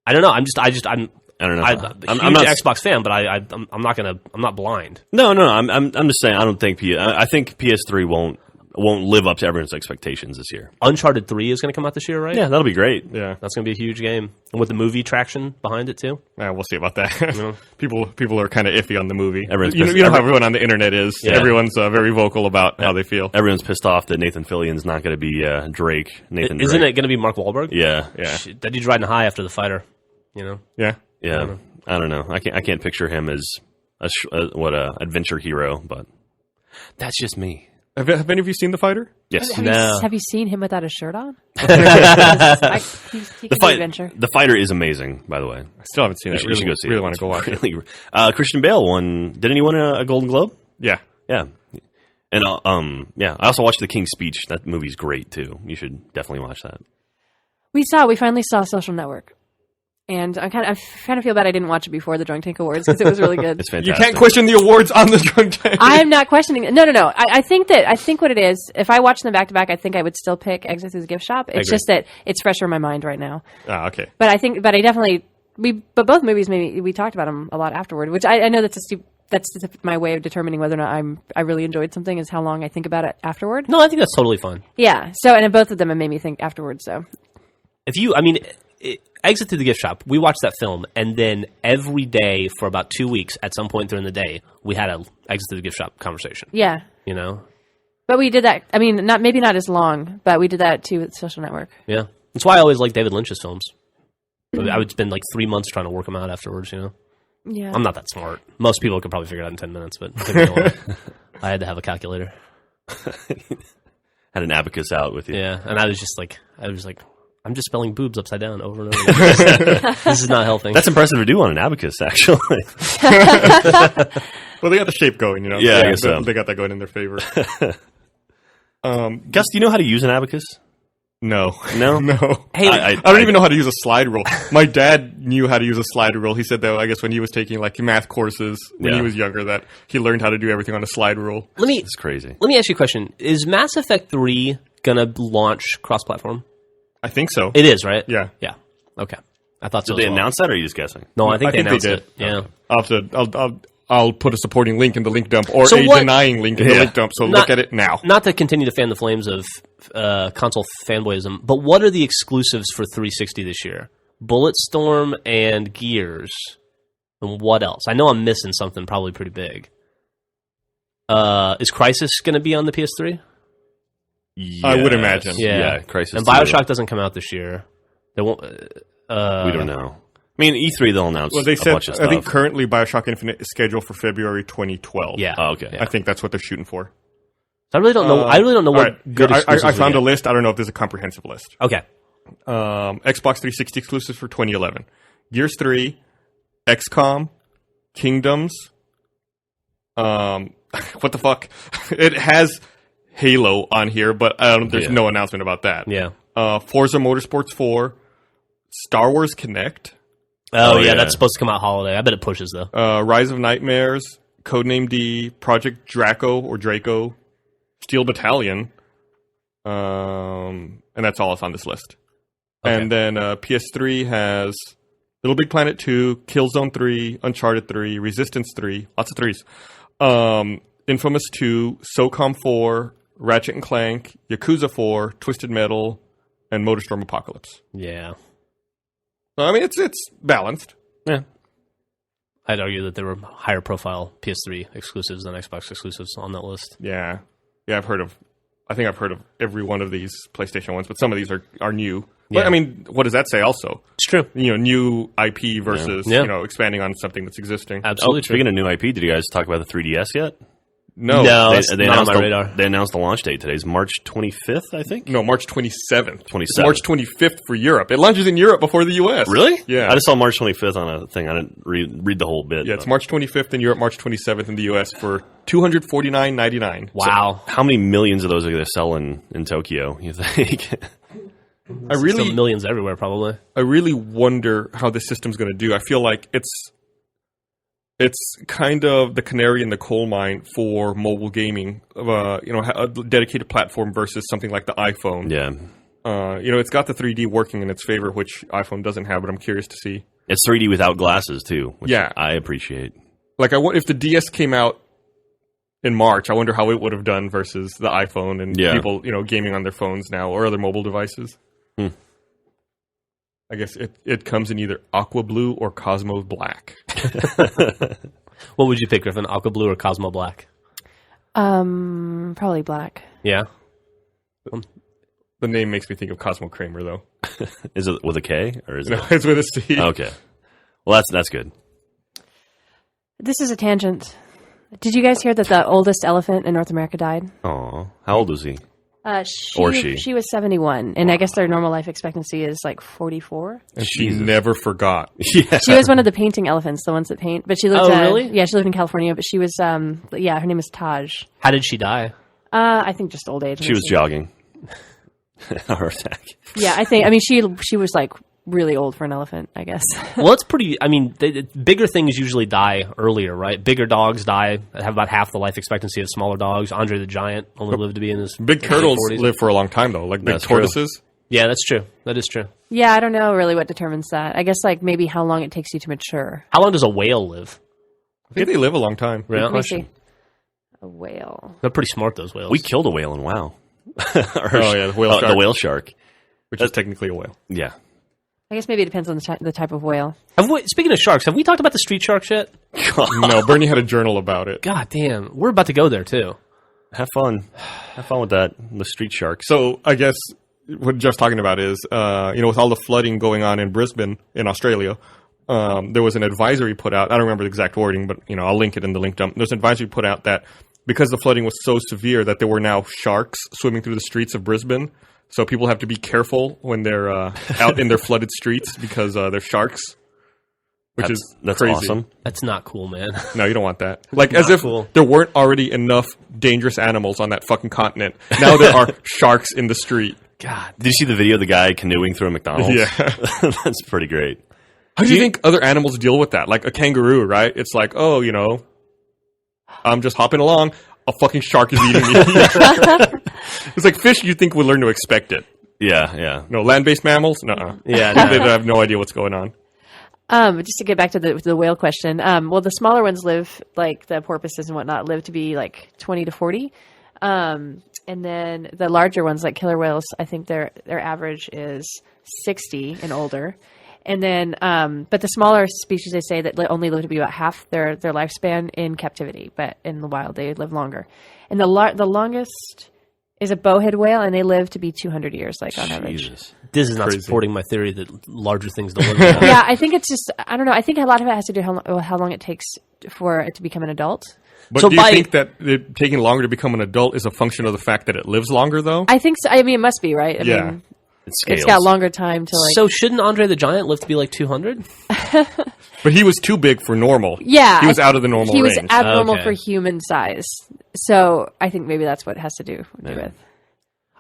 I don't know. I'm I don't know. I'm not an Xbox fan, but I'm not blind. No. I'm just saying. I don't think I think PS3 won't live up to everyone's expectations this year. Uncharted 3 is going to come out this year, right? Yeah, that'll be great. Yeah, that's going to be a huge game, and with the movie traction behind it too. Yeah, we'll see about that. People are kind of iffy on the movie. You know how everyone on the internet is. Yeah. Everyone's very vocal about how they feel. Everyone's pissed off that Nathan Fillion's not going to be Drake. Isn't it going to be Mark Wahlberg? Yeah. That dude's riding high after The Fighter. You know. Yeah. I don't know. I can't picture him as a adventure hero, but that's just me. Have any of you seen The Fighter? Yes. Have you seen him without a shirt on? He adventure. The Fighter is amazing, by the way. I still haven't seen it. You should go see it. Really want to go watch it. Christian Bale won. Didn't he win a Golden Globe? Yeah. Yeah. And I also watched The King's Speech. That movie's great too. You should definitely watch that. We finally saw Social Network. And I kind of feel bad I didn't watch it before the Drunk Tank Awards because it was really good. It's fantastic. You can't question the awards on the Drunk Tank. I'm not questioning it. No. I think what it is, if I watched them back to back, I think I would still pick Exit Through the Gift Shop. It's just that it's fresher in my mind right now. Ah, okay. But but both movies, maybe we talked about them a lot afterward, which I know that's my way of determining whether or not I really enjoyed something is how long I think about it afterward. No, I think that's totally fine. Yeah. So, and both of them have made me think afterwards. So, Exit Through the Gift Shop, we watched that film, and then every day for about 2 weeks, at some point during the day, we had a Exit Through the Gift Shop conversation. Yeah. You know? But we did that, maybe not as long, but we did that too with Social Network. Yeah. That's why I always like David Lynch's films. I would spend like 3 months trying to work them out afterwards, you know? Yeah. I'm not that smart. Most people could probably figure it out in 10 minutes, but I had to have a calculator. Had an abacus out with you. Yeah, and I was like, I'm just spelling boobs upside down over and over. This is not helping. That's impressive to do on an abacus, actually. Well, they got the shape going, you know. Yeah, I guess so. They got that going in their favor. Gus, do you know how to use an abacus? No. Hey, I don't even know how to use a slide rule. My dad knew how to use a slide rule. He said that I guess when he was taking like math courses when he was younger, that he learned how to do everything on a slide rule. It's crazy. Let me ask you a question: is Mass Effect 3 gonna launch cross-platform? I think so. It is, right? Yeah. Okay. I thought so. Did they announce that, or are you just guessing? No, I think they announced did. it. Yeah. I'll put a supporting link in the link dump or denying link in the link dump. So look at it now. Not to continue to fan the flames of console fanboyism, but what are the exclusives for 360 this year? Bulletstorm and Gears. And what else? I know I'm missing something probably pretty big. Is Crysis going to be on the PS3? Yes. I would imagine. Yeah. Crysis. And BioShock doesn't come out this year. They won't. We don't know. I mean, E3 they'll announce. Well, they a said. bunch of stuff. I think currently BioShock Infinite is scheduled for February 2012. Yeah. Oh, okay. Yeah. I think that's what they're shooting for. I really don't know. I really don't know what good exclusives I found we a list. I don't know if there's a comprehensive list. Okay. Xbox 360 exclusives for 2011: Gears 3, XCOM, Kingdoms. I what the fuck? It has Halo on here, but there's no announcement about that. Yeah. Forza Motorsports 4, Star Wars Kinect. Oh, yeah, that's supposed to come out holiday. I bet it pushes, though. Rise of Nightmares, Codename D, Project Draco or Draco, Steel Battalion, and that's all that's on this list. Okay. And then PS3 has Little Big Planet 2, Killzone 3, Uncharted 3, Resistance 3, lots of threes, Infamous 2, SOCOM 4, Ratchet & Clank, Yakuza 4, Twisted Metal, and MotorStorm Apocalypse. Yeah. I mean, it's balanced. Yeah. I'd argue that there were higher profile PS3 exclusives than Xbox exclusives on that list. Yeah. Yeah, I think I've heard of every one of these PlayStation ones, but some of these are new. Yeah. But I mean, what does that say also? It's true. New IP versus, expanding on something that's existing. Absolutely. Speaking of new IP, did you guys talk about the 3DS yet? No, they not on my radar. They announced the launch date. Today's March 25th, I think. No, March 27th. It's March 25th for Europe. It launches in Europe before the US. Really? Yeah. I just saw March 25th on a thing. I didn't read the whole bit. Yeah, it's March 25th in Europe, March 27th in the US for $249.99. Wow. So how many millions of those are they selling in Tokyo, you think? Still millions everywhere, probably. I really wonder how this system's going to do. I feel like it's kind of the canary in the coal mine for mobile gaming, a dedicated platform versus something like the iPhone. Yeah. It's got the 3D working in its favor, which iPhone doesn't have, but I'm curious to see. It's 3D without glasses, too, which yeah. I appreciate. Like, if the DS came out in March, I wonder how it would have done versus the iPhone and people, gaming on their phones now or other mobile devices. I guess it comes in either Aqua Blue or Cosmo Black. What would you pick, Griffin? Aqua Blue or Cosmo Black? Probably Black. Yeah. The name makes me think of Cosmo Kramer, though. Is it with a K or is it? No, it's with a C. Okay. Well, that's good. This is a tangent. Did you guys hear that the oldest elephant in North America died? Oh, how old was he? She? She was 71, and I guess their normal life expectancy is like 44. And she never forgot. Yeah. She was one of the painting elephants, the ones that paint. But she lived. Really? Yeah, she lived in California. But she was. Her name is Taj. How did she die? I think just old age. She was jogging. Heart attack. Yeah, I think. I mean, she was like really old for an elephant, I guess. Well, it's pretty. I mean, bigger things usually die earlier, right? Bigger dogs have about half the life expectancy of smaller dogs. Andre the Giant only lived to be in his big turtles 40s. Live for a long time though, like big tortoises. True. Yeah, that's true. That is true. Yeah, I don't know really what determines that. I guess like maybe how long it takes you to mature. How long does a whale live? I think they live a long time. Really? Let me see. A whale. They're pretty smart, those whales. We killed a whale in WoW. The whale shark. The whale shark. Which is technically a whale. Yeah. I guess maybe it depends on the type of whale. Speaking of sharks, have we talked about the street sharks yet? No, Bernie had a journal about it. God damn. We're about to go there, too. Have fun. Have fun with that. The street sharks. So, I guess what Jeff's talking about is, with all the flooding going on in Brisbane, in Australia, there was an advisory put out. I don't remember the exact wording, but, I'll link it in the link dump. There's an advisory put out that because the flooding was so severe that there were now sharks swimming through the streets of Brisbane. So people have to be careful when they're out in their flooded streets because they're sharks, that's crazy. Awesome. That's not cool, man. No, you don't want that. Like, as if there weren't already enough dangerous animals on that fucking continent. Now there are sharks in the street. God. Did you see the video of the guy canoeing through a McDonald's? Yeah. That's pretty great. How do you think other animals deal with that? Like a kangaroo, right? It's like, I'm just hopping along. A fucking shark is eating me. It's like fish you think would learn to expect it. Yeah. No, land-based mammals? No. Yeah. They have no idea what's going on. Just to get back to the whale question. Well, the smaller ones live, like the porpoises and whatnot, live to be like 20 to 40. And then the larger ones, like killer whales, I think their average is 60 and older. And then, but the smaller species, they say that only live to be about half their lifespan in captivity, but in the wild they live longer. And the longest is a bowhead whale, and they live to be 200 years, like on average. This is not supporting my theory that larger things don't live longer. Yeah, I think it's just, I don't know. I think a lot of it has to do with how long it takes for it to become an adult. But do you think that it taking longer to become an adult is a function of the fact that it lives longer, though? I think so. I mean, it must be, right? I mean, it's got longer time to like. So shouldn't Andre the Giant live to be like 200? But he was too big for normal. Yeah, he was out of the normal range. He was abnormal for human size. So I think maybe that's what it has to do with.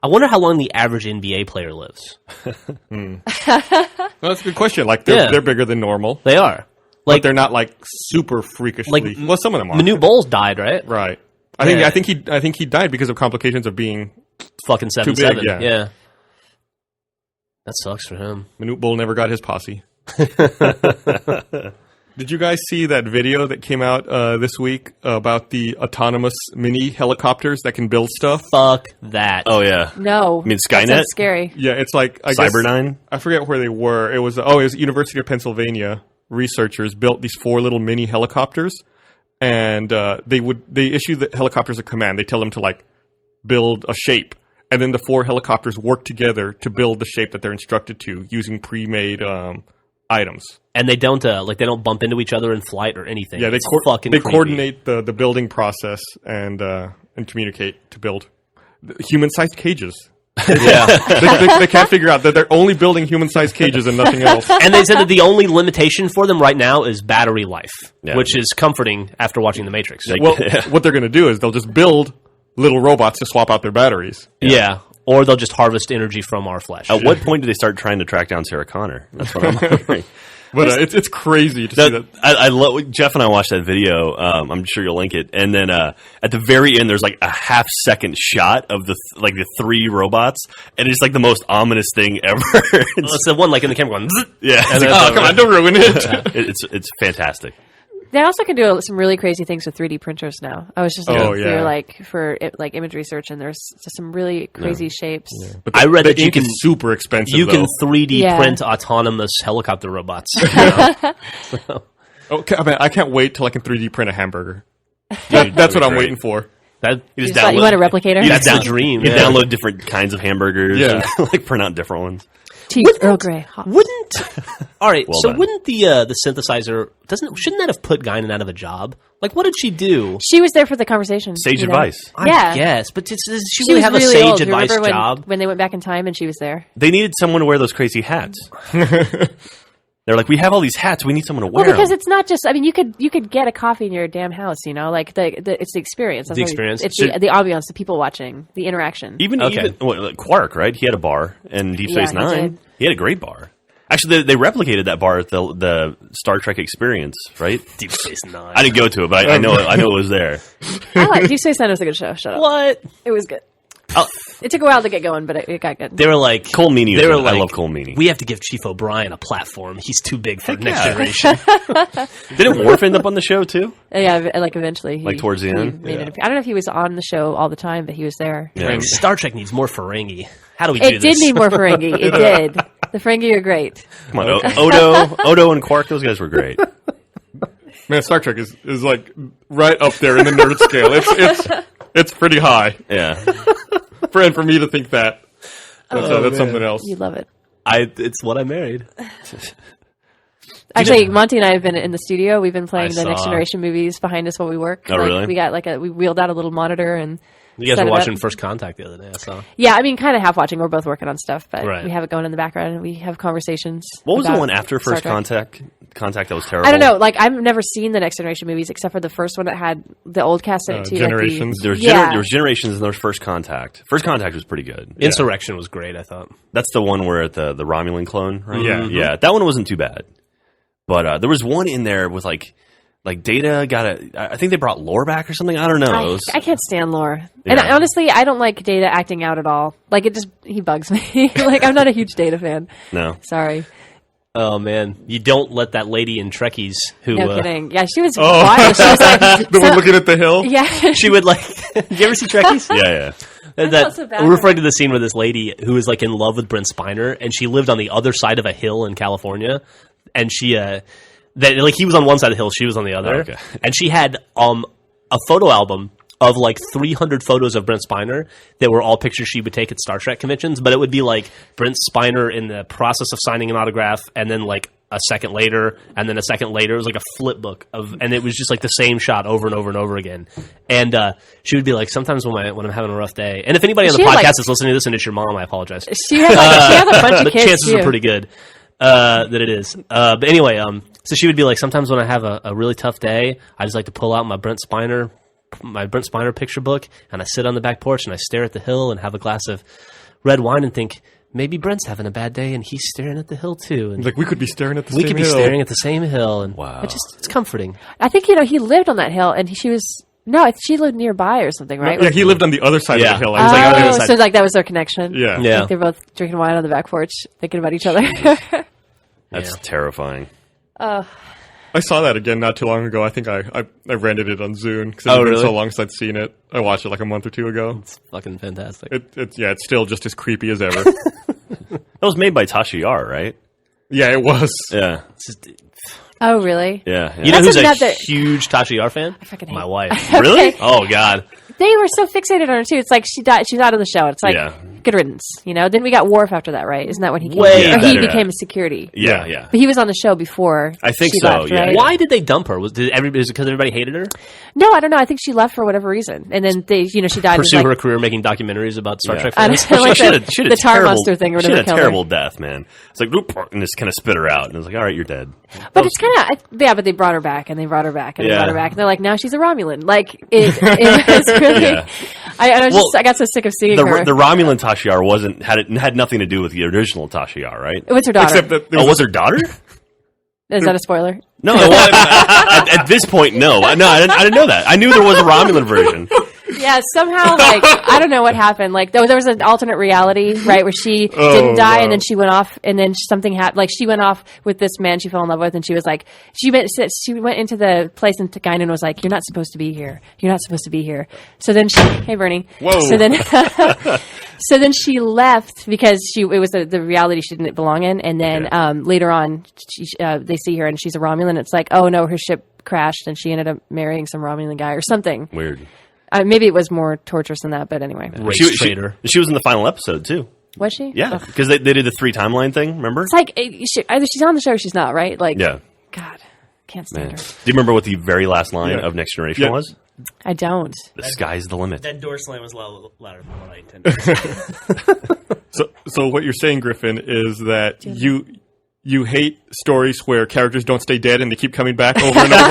I wonder how long the average NBA player lives. Well, that's a good question. Like they're bigger than normal. They are. Like, but they're not like super freakishly. Well, some of them are. Manute Bowles died, right? Right. I think he died because of complications of being fucking 7'7". Yeah. That sucks for him. Manute Bol never got his posse. Did you guys see that video that came out this week about the autonomous mini helicopters that can build stuff? Fuck that. Oh, yeah. No. I mean, Skynet? That's scary. Yeah, it's like... Cyberdyne? I forget where they were. It was University of Pennsylvania. Researchers built these 4 little mini helicopters, and they issue the helicopters a command. They tell them to, like, build a shape. And then the 4 helicopters work together to build the shape that they're instructed to using pre-made items. And they don't they don't bump into each other in flight or anything. Yeah, they coordinate the building process and communicate to build human-sized cages. They can't figure out that they're only building human-sized cages and nothing else. And they said that the only limitation for them right now is battery life, which is comforting after watching The Matrix. Well, what they're going to do is they'll just build little robots to swap out their batteries. Yeah. Or they'll just harvest energy from our flesh. At what point do they start trying to track down Sarah Connor? That's what I'm wondering. But it's crazy to see that. I love Jeff and I watched that video. I'm sure you'll link it. And then at the very end, there's like a half-second shot of the 3 robots, and it's like the most ominous thing ever. It's the one like in the camera going. Yeah. And then, come on, don't ruin it. It's fantastic. They also can do some really crazy things with 3D printers now. I was just looking through for image research, and there's just some really crazy shapes. Yeah. But I read that you can super expensive. You can 3D print autonomous helicopter robots. Okay, I can't wait till I can 3D print a hamburger. That's what I'm waiting for. You want a replicator? That's the dream. You download different kinds of hamburgers and like print out different ones. Earl Grey. Wouldn't all right? Well so wouldn't the synthesizer shouldn't that have put Guinan out of a job? Like, what did she do? She was there for the conversation. Sage advice. Yes, but does she really have a sage advice job? When they went back in time and she was there, they needed someone to wear those crazy hats. They're like, we have all these hats. We need someone to wear them. Because it's not just. I mean, you could get a coffee in your damn house. Like it's the experience. The experience. It's the ambiance, the people watching, the interaction. Even Quark, right? He had a bar in Deep Space Nine. He had a great bar. Actually, they replicated that bar at the Star Trek Experience, right? Deep Space Nine. I didn't go to it, but I know it was there. Deep Space Nine was a good show. Shut up. What? It was good. It took a while to get going, but it got good. They were like Cole Meany. I love Cole Meany. We have to give Chief O'Brien a platform. He's too big for Next Generation. Didn't Worf end up on the show too? Yeah, like eventually. Towards the end. I don't know if he was on the show all the time, but he was there. Yeah. Star Trek needs more Ferengi. How do we do this? It did need more Ferengi. It did. The Ferengi are great. Come on, Odo and Quark. Those guys were great. Man, Star Trek is like right up there in the nerd scale. It's pretty high. Yeah. For me to think that. That's something else. You love it. It's what I married. Actually, Monty and I have been in the studio. We've been playing the Next Generation movies behind us while we work. Oh, really? We got we wheeled out a little monitor and. You guys were watching First Contact the other day, I saw. Yeah, I mean, kind of half watching. We're both working on stuff, but we have it going in the background, and we have conversations. What was the one after First Contact? Contact that was terrible. I don't know. Like, I've never seen the Next Generation movies except for the first one that had the old cast in it too. Generations. There was Generations, and there was First Contact. First Contact was pretty good. Insurrection was great, I thought. That's the one where the Romulan clone, right? Yeah. Yeah, that one wasn't too bad. But there was one in there with like Data I think they brought Lore back or something. I don't know. I can't stand Lore. Yeah. And honestly, I don't like Data acting out at all. Like, he bugs me. Like, I'm not a huge Data fan. No. Sorry. Oh, man. You don't let that lady in Trekkies who... No kidding. Yeah, she was wild. She was like... The one looking at the hill? Yeah. She would Did you ever see Trekkies? Yeah. We're referring to the scene where this lady who was in love with Brent Spiner, and she lived on the other side of a hill in California, and she... he was on one side of the hill, she was on the other. Oh, okay. And she had a photo album of 300 photos of Brent Spiner that were all pictures she would take at Star Trek conventions, but it would be Brent Spiner in the process of signing an autograph, and then a second later, and then a second later. It was like a flip book and it was just like the same shot over and over and over again. And she would be like, sometimes when I'm having a rough day, and if anybody on the podcast is listening to this and it's your mom, I apologize. She had a bunch of kids. The chances are pretty good that it is. But anyway, so she would be like, sometimes when I have a really tough day, I just like to pull out my Brent Spiner picture book, and I sit on the back porch and I stare at the hill and have a glass of red wine and think, maybe Brent's having a bad day and he's staring at the hill too. And like we could be staring at the same hill. We could be staring at the same hill. And wow. It's comforting. I think, he lived on that hill and she lived nearby or something, right? Yeah, he lived on the other side of the hill. So like that was their connection. Yeah. Like they're both drinking wine on the back porch, thinking about each other. That's terrifying. I saw that again not too long ago. I think I rented it on Zune because it's been so long since I'd seen it. I watched it like a month or two ago. It's fucking fantastic. It's still just as creepy as ever. That was made by Tasha Yar, right? Yeah, it was. Yeah. Oh, really? Yeah. You know who's a huge Tasha Yar fan? I fucking hate my wife. Okay. Really? Oh, God. They were so fixated on her too. It's like she's out of the show. It's like good riddance, Then we got Worf after that, right? Isn't that when he came? He became a security. Yeah. But he was on the show before. I think she so. left, right? Why did they dump her? Was it because everybody hated her? No, I don't know. I think she left for whatever reason, and then she died. Pursue her career making documentaries about Star Trek fans. She had the Tar Monster thing or whatever. She had a terrible death, man. It's like and just kind of spit her out, and it's like, all right, you're dead. But it's kind of but they brought her back, and they brought her back, and they brought her back, and they're like, now she's a Romulan. Like it was really. Yeah. I got so sick of seeing her. The Romulan Tasha Yar had nothing to do with the original Tasha Yar, right? It was her daughter. Except that was her daughter? Is that a spoiler? No, at this point, no. I didn't know that. I knew there was a Romulan version. Yeah, somehow, I don't know what happened. Like, there was an alternate reality, right, where she didn't die, and then she went off, and then something happened. Like, she went off with this man she fell in love with, and she was like, she went into the place, and Guinan was like, you're not supposed to be here. You're not supposed to be here. So then hey, Bernie. Whoa. So then she left because it was the reality she didn't belong in, and then later on, they see her, and she's a Romulan. It's like, oh, no, her ship crashed, and she ended up marrying some Romulan guy or something. Weird. Maybe it was more torturous than that, but anyway. She was in the final episode, too. Was she? Yeah, because they did the 3 timeline thing, remember? It's like, either she's on the show or she's not, right? Like, yeah. God, can't stand her. Do you remember what the very last line of Next Generation was? I don't. The sky's the limit. That door slam was louder than what I intended. So what you're saying, Griffin, is that you hate stories where characters don't stay dead and they keep coming back over and over.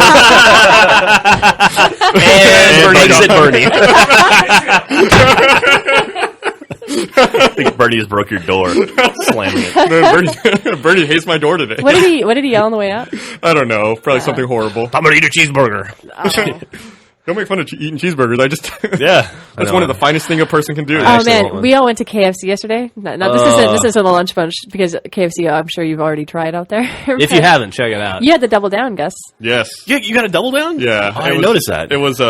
I think Bernie just broke your door, slamming it. No, Bernie hates my door today. What did he yell on the way out? I don't know. Probably something horrible. I'm gonna eat a cheeseburger. Don't make fun of eating cheeseburgers. That's one of the finest thing a person can do. Oh man, we all went to KFC yesterday. This isn't the lunch bunch because KFC. I'm sure you've already tried out there. If you haven't, check it out. You had the double down, Gus. Yes. You got a double down? Yeah. I didn't notice that. It was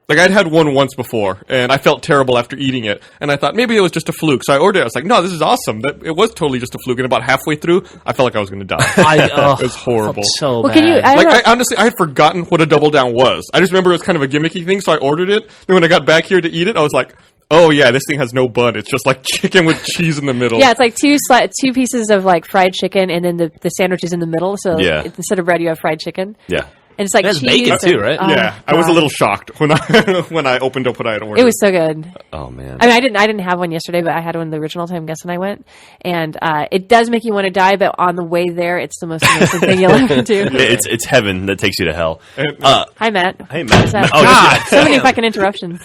like I'd had one once before, and I felt terrible after eating it, and I thought maybe it was just a fluke. So I ordered it. I was like, "No, this is awesome." It was totally just a fluke. And about halfway through, I felt like I was going to die. It was horrible. So bad. Honestly, I had forgotten what a double down was. I just remember it was kind of a gimmicky thing, so I ordered it. Then when I got back here to eat it, I was like, "Oh yeah, this thing has no bun. It's just like chicken with cheese in the middle." Yeah, it's like two pieces of like fried chicken, and then the sandwich is in the middle. So instead of bread, you have fried chicken. Yeah. And it's like cheese bacon too, right? Yeah, I was a little shocked when I opened up what I had ordered. It was so good. Oh man! I mean, I didn't have one yesterday, but I had one the original time Gus and I went, and it does make you want to die. But on the way there, it's the most amazing thing you'll ever do. It's heaven that takes you to hell. Hi, Matt. Hey, Matt. Oh God! So many fucking interruptions.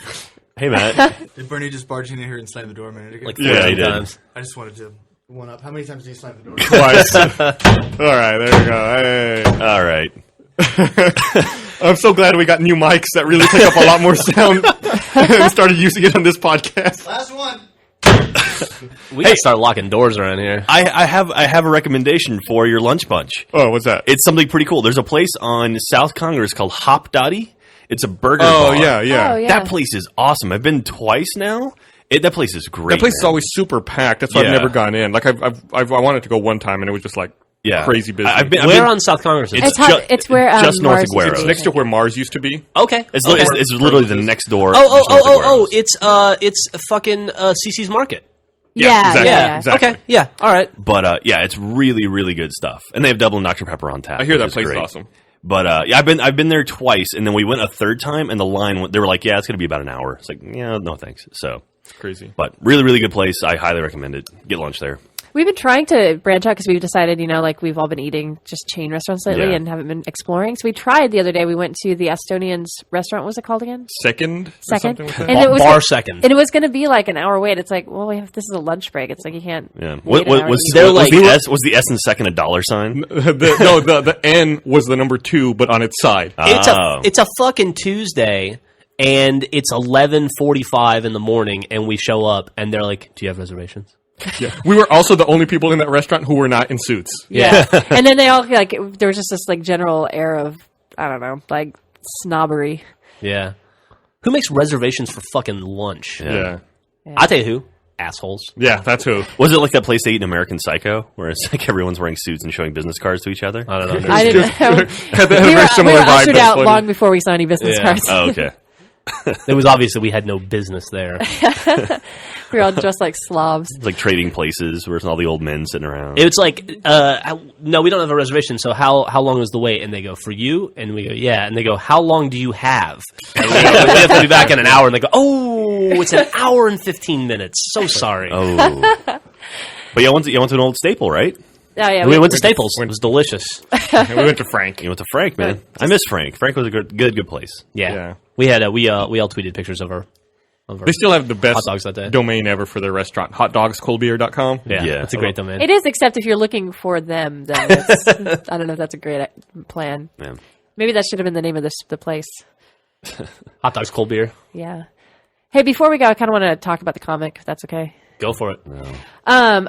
Hey, Matt. Did Bernie just barge in here and slam the door a minute ago? Like he did. times. I just wanted to one up. How many times did you slam the door? Twice. All right, there we go. Hey. All right. I'm so glad we got new mics that really take up a lot more sound and started using it on this podcast. Last one. We gotta start locking doors around here. I have a recommendation for your lunch bunch. Oh, what's that? It's something pretty cool. There's a place on South Congress called Hop Dottie. It's a burger bar. Oh, yeah. That place is awesome. I've been twice now. That place is great. That place is always super packed. That's why I've never gone in. Like I wanted to go one time, and it was just like crazy busy. Where on South Congress? It's where just north of Mars Guero. It's next to where Mars used to be. Okay, it's literally the next door. Oh! It's fucking CC's Market. Exactly. Okay, yeah, all right. But it's really, really good stuff, and they have double Dr Pepper on tap. I hear that place is awesome. But I've been there twice, and then we went a third time, and the line they were like, "Yeah, it's going to be about an hour." It's like, yeah, no thanks. So it's crazy, but really, really good place. I highly recommend it. Get lunch there. We've been trying to branch out because we've decided, like we've all been eating just chain restaurants lately and haven't been exploring. So we tried the other day. We went to the Estonians restaurant. What was it called again? Second. And it was Bar Second. And it was going to be like an hour wait. It's like, well, this is a lunch break. It's like you can't. Yeah. Was the S in second a dollar sign? the N was the number 2, but on its side. It's a fucking Tuesday. And it's 11:45 in the morning, and we show up, and they're like, "Do you have reservations?" Yeah, we were also the only people in that restaurant who were not in suits. Yeah, and then they all like there was just this like general air of I don't know, like snobbery. Yeah, who makes reservations for fucking lunch? Yeah. I'll tell you who. Assholes. Yeah, that's who. Was it like that place they eat in American Psycho, where it's like everyone's wearing suits and showing business cards to each other? I don't know. I didn't know. We were ushered out long before we saw any business cards. Oh, okay. It was obvious that we had no business there. We were all dressed like slobs. It's like trading places where it's all the old men sitting around. It's like, no, we don't have a reservation, so how long is the wait? And they go, for you? And we go, yeah. And they go, how long do you have? And we go, we have to be back in an hour. And they go, oh, it's an hour and 15 minutes. So sorry. Oh. But you went to an old staple, right? Oh, yeah, we went to Staples. It was delicious. We went to Frank. You went to Frank, man. I miss Frank. Frank was a good place. Yeah. We had we all tweeted pictures of our they still have the best hot dogs that day. Domain ever for their restaurant, hotdogscoldbeer.com. Yeah, it's a great domain. It is, except if you're looking for them, then I don't know if that's a great plan. Yeah. Maybe that should have been the name of the place. Hot dogs, cold beer. Yeah. Hey, before we go, I kind of want to talk about the comic, if that's okay. Go for it. No.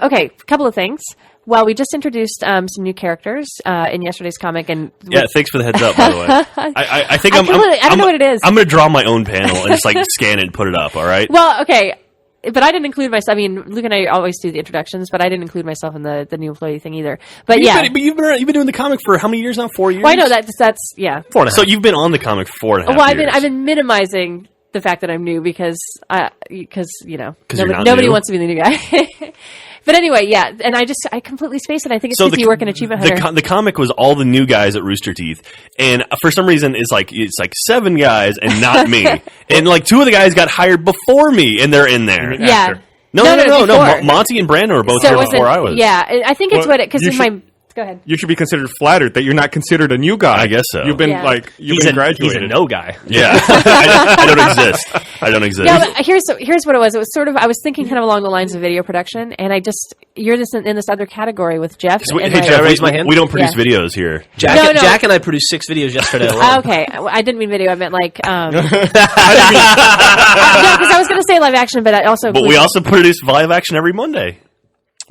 Okay, a couple of things. Well, we just introduced some new characters in yesterday's comic, and thanks for the heads up. By the way, I think I don't know what it is. I'm going to draw my own panel and just like scan it and put it up. All right. Well, okay, but I didn't include myself. I mean, Luke and I always do the introductions, but I didn't include myself in the new employee thing either. But you've been doing the comic for how many years now? 4 years. Well, I know that's yeah. 4.5. So you've been on the comic for 4.5 years. Well, I've been minimizing the fact that I'm new because nobody wants to be the new guy. But anyway, yeah, and I completely spaced it. I think it's because you work in Achievement Hunter. The comic was all the new guys at Rooster Teeth, and for some reason it's like 7 guys and not me, and like 2 of the guys got hired before me, and they're in there. Yeah, no. Monty and Brandon were both here before I was. Yeah, I think it's because in my. Go ahead. You should be considered flattered that you're not considered a new guy. I guess so. You've been graduated. He's a no guy. Yeah, I don't exist. I don't exist. No, but here's what it was. It was sort of I was thinking kind of along the lines of video production, and you're in this other category with Jeff. Hey, Jeff, raise my hand. We don't produce videos here. Jack and I produced 6 videos yesterday alone. Okay, I didn't mean video. I meant like. No, because I was going to say live action, but I also. But we also produce live action every Monday.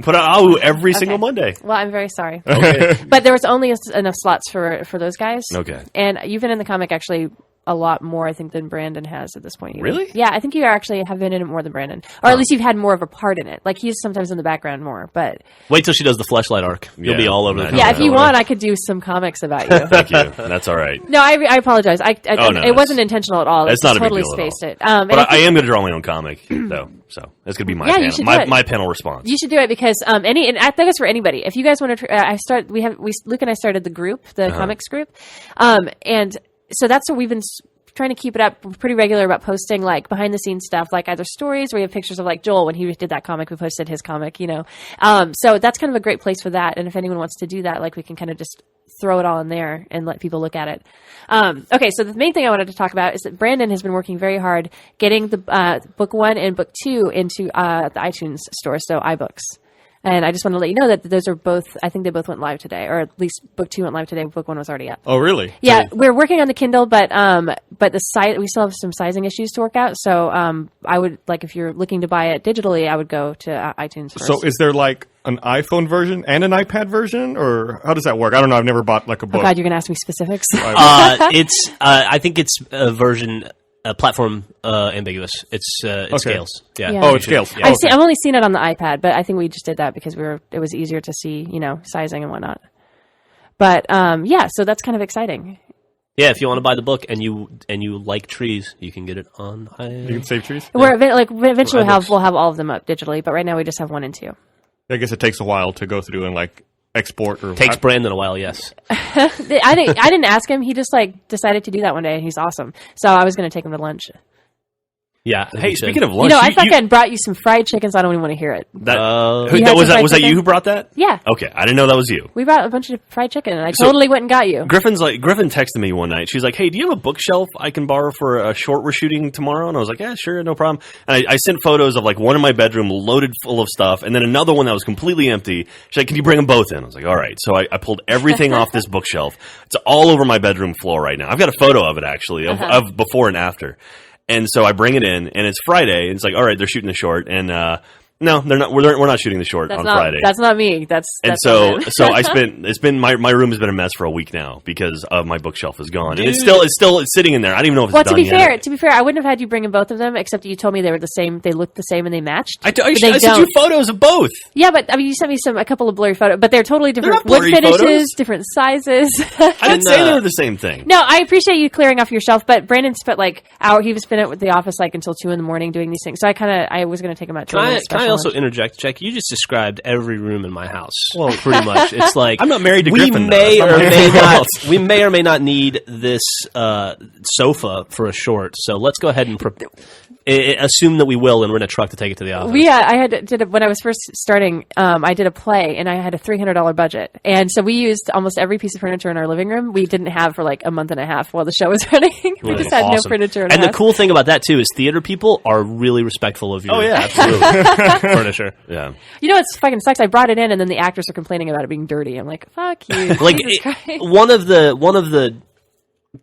Put out every single Monday. Well, I'm very sorry. Okay. But there was only enough slots for those guys. Okay. And you've been in the comic actually a lot more, I think, than Brandon has at this point. Either. Really? Yeah, I think you actually have been in it more than Brandon. Or at least you've had more of a part in it. Like, he's sometimes in the background more, but... Wait till she does the Fleshlight arc. You'll be all over the Yeah, if you want, I could do some comics about you. Thank you. That's all right. No, I apologize. It wasn't intentional at all. It's not a totally big deal spaced at all. It. But I am going to draw my own comic, though. So that's going to be my panel. My panel response. You should do it because and I think it's for anybody. If you guys want to, Luke and I started the group, the comics group, and so that's what we've been trying to keep it up pretty regular about posting like behind the scenes stuff, like either stories where we have pictures of like Joel when he did that comic, we posted his comic, so that's kind of a great place for that. And if anyone wants to do that, like we can kind of just throw it all in there and let people look at it. Okay, so the main thing I wanted to talk about is that Brandon has been working very hard getting the book 1 and book 2 into the iTunes store, so iBooks. And I just want to let you know that those are both, I think they both went live today, or at least book 2 went live today, book 1 was already up. Oh, really? Yeah, we're working on the Kindle, but the site, we still have some sizing issues to work out. So I would, like, if you're looking to buy it digitally, I would go to iTunes first. So is there like an iPhone version and an iPad version, or how does that work? I don't know. I've never bought like a book. Oh God, you're going to ask me specifics. I think it's a version... platform ambiguous. It scales. Yeah. Yeah. Oh, it scales. Yeah. I've only seen it on the iPad, but I think we just did that because it was easier to see, sizing and whatnot. But so that's kind of exciting. Yeah, if you want to buy the book and you like trees, you can get it on. You can save trees. Eventually we'll have all of them up digitally, but right now we just have 1 and 2. I guess it takes a while to go through and like export. Or takes Brandon a while. Yes. I didn't ask him. He just like decided to do that one day, and he's awesome. So I was going to take him to lunch. Yeah. Hey, speaking of lunch, I fucking brought you some fried chicken, so I don't even want to hear it. Was that you who brought that? Yeah. Okay, I didn't know that was you. We brought a bunch of fried chicken, and I totally went and got you. Griffin texted me one night. She's like, "Hey, do you have a bookshelf I can borrow for a short we're shooting tomorrow?" And I was like, "Yeah, sure, no problem." And I sent photos of like one in my bedroom loaded full of stuff, and then another one that was completely empty. She's like, "Can you bring them both in?" I was like, "All right." So I pulled everything off this bookshelf. It's all over my bedroom floor right now. I've got a photo of it actually of before and after. And so I bring it in, and it's Friday. And it's like, all right, they're shooting the short, and no, they're not. We're not shooting the short on Friday. That's not me. So my room has been a mess for a week now because of my bookshelf is gone, and it's sitting in there. I don't even know if it's done yet. To be fair, I wouldn't have had you bring in both of them, except you told me they were the same. They looked the same and they matched. I sent you photos of both. Yeah, but I mean, you sent me a couple of blurry photos, but they're totally different wood finishes, photos. Different sizes. I didn't say they were the same thing. No, I appreciate you clearing off your shelf, but Brandon spent he was spent at the office until 2 a.m. doing these things. So I was going to take him out. Can I also interject, Jack? You just described every room in my house. Well, pretty much. It's like I'm not married to We Griffin. may or may not need this sofa for a short. So let's go ahead and assume that we will, and rent a truck to take it to the office. When I was first starting, I did a play, and I had a $300 budget, and so we used almost every piece of furniture in our living room. We didn't have for a month and a half while the show was running. We just had no furniture. And the cool thing about that too is theater people are really respectful of your furniture. Yeah. You know, it's fucking sucks. I brought it in, and then the actors are complaining about it being dirty. I'm like, fuck you. One of the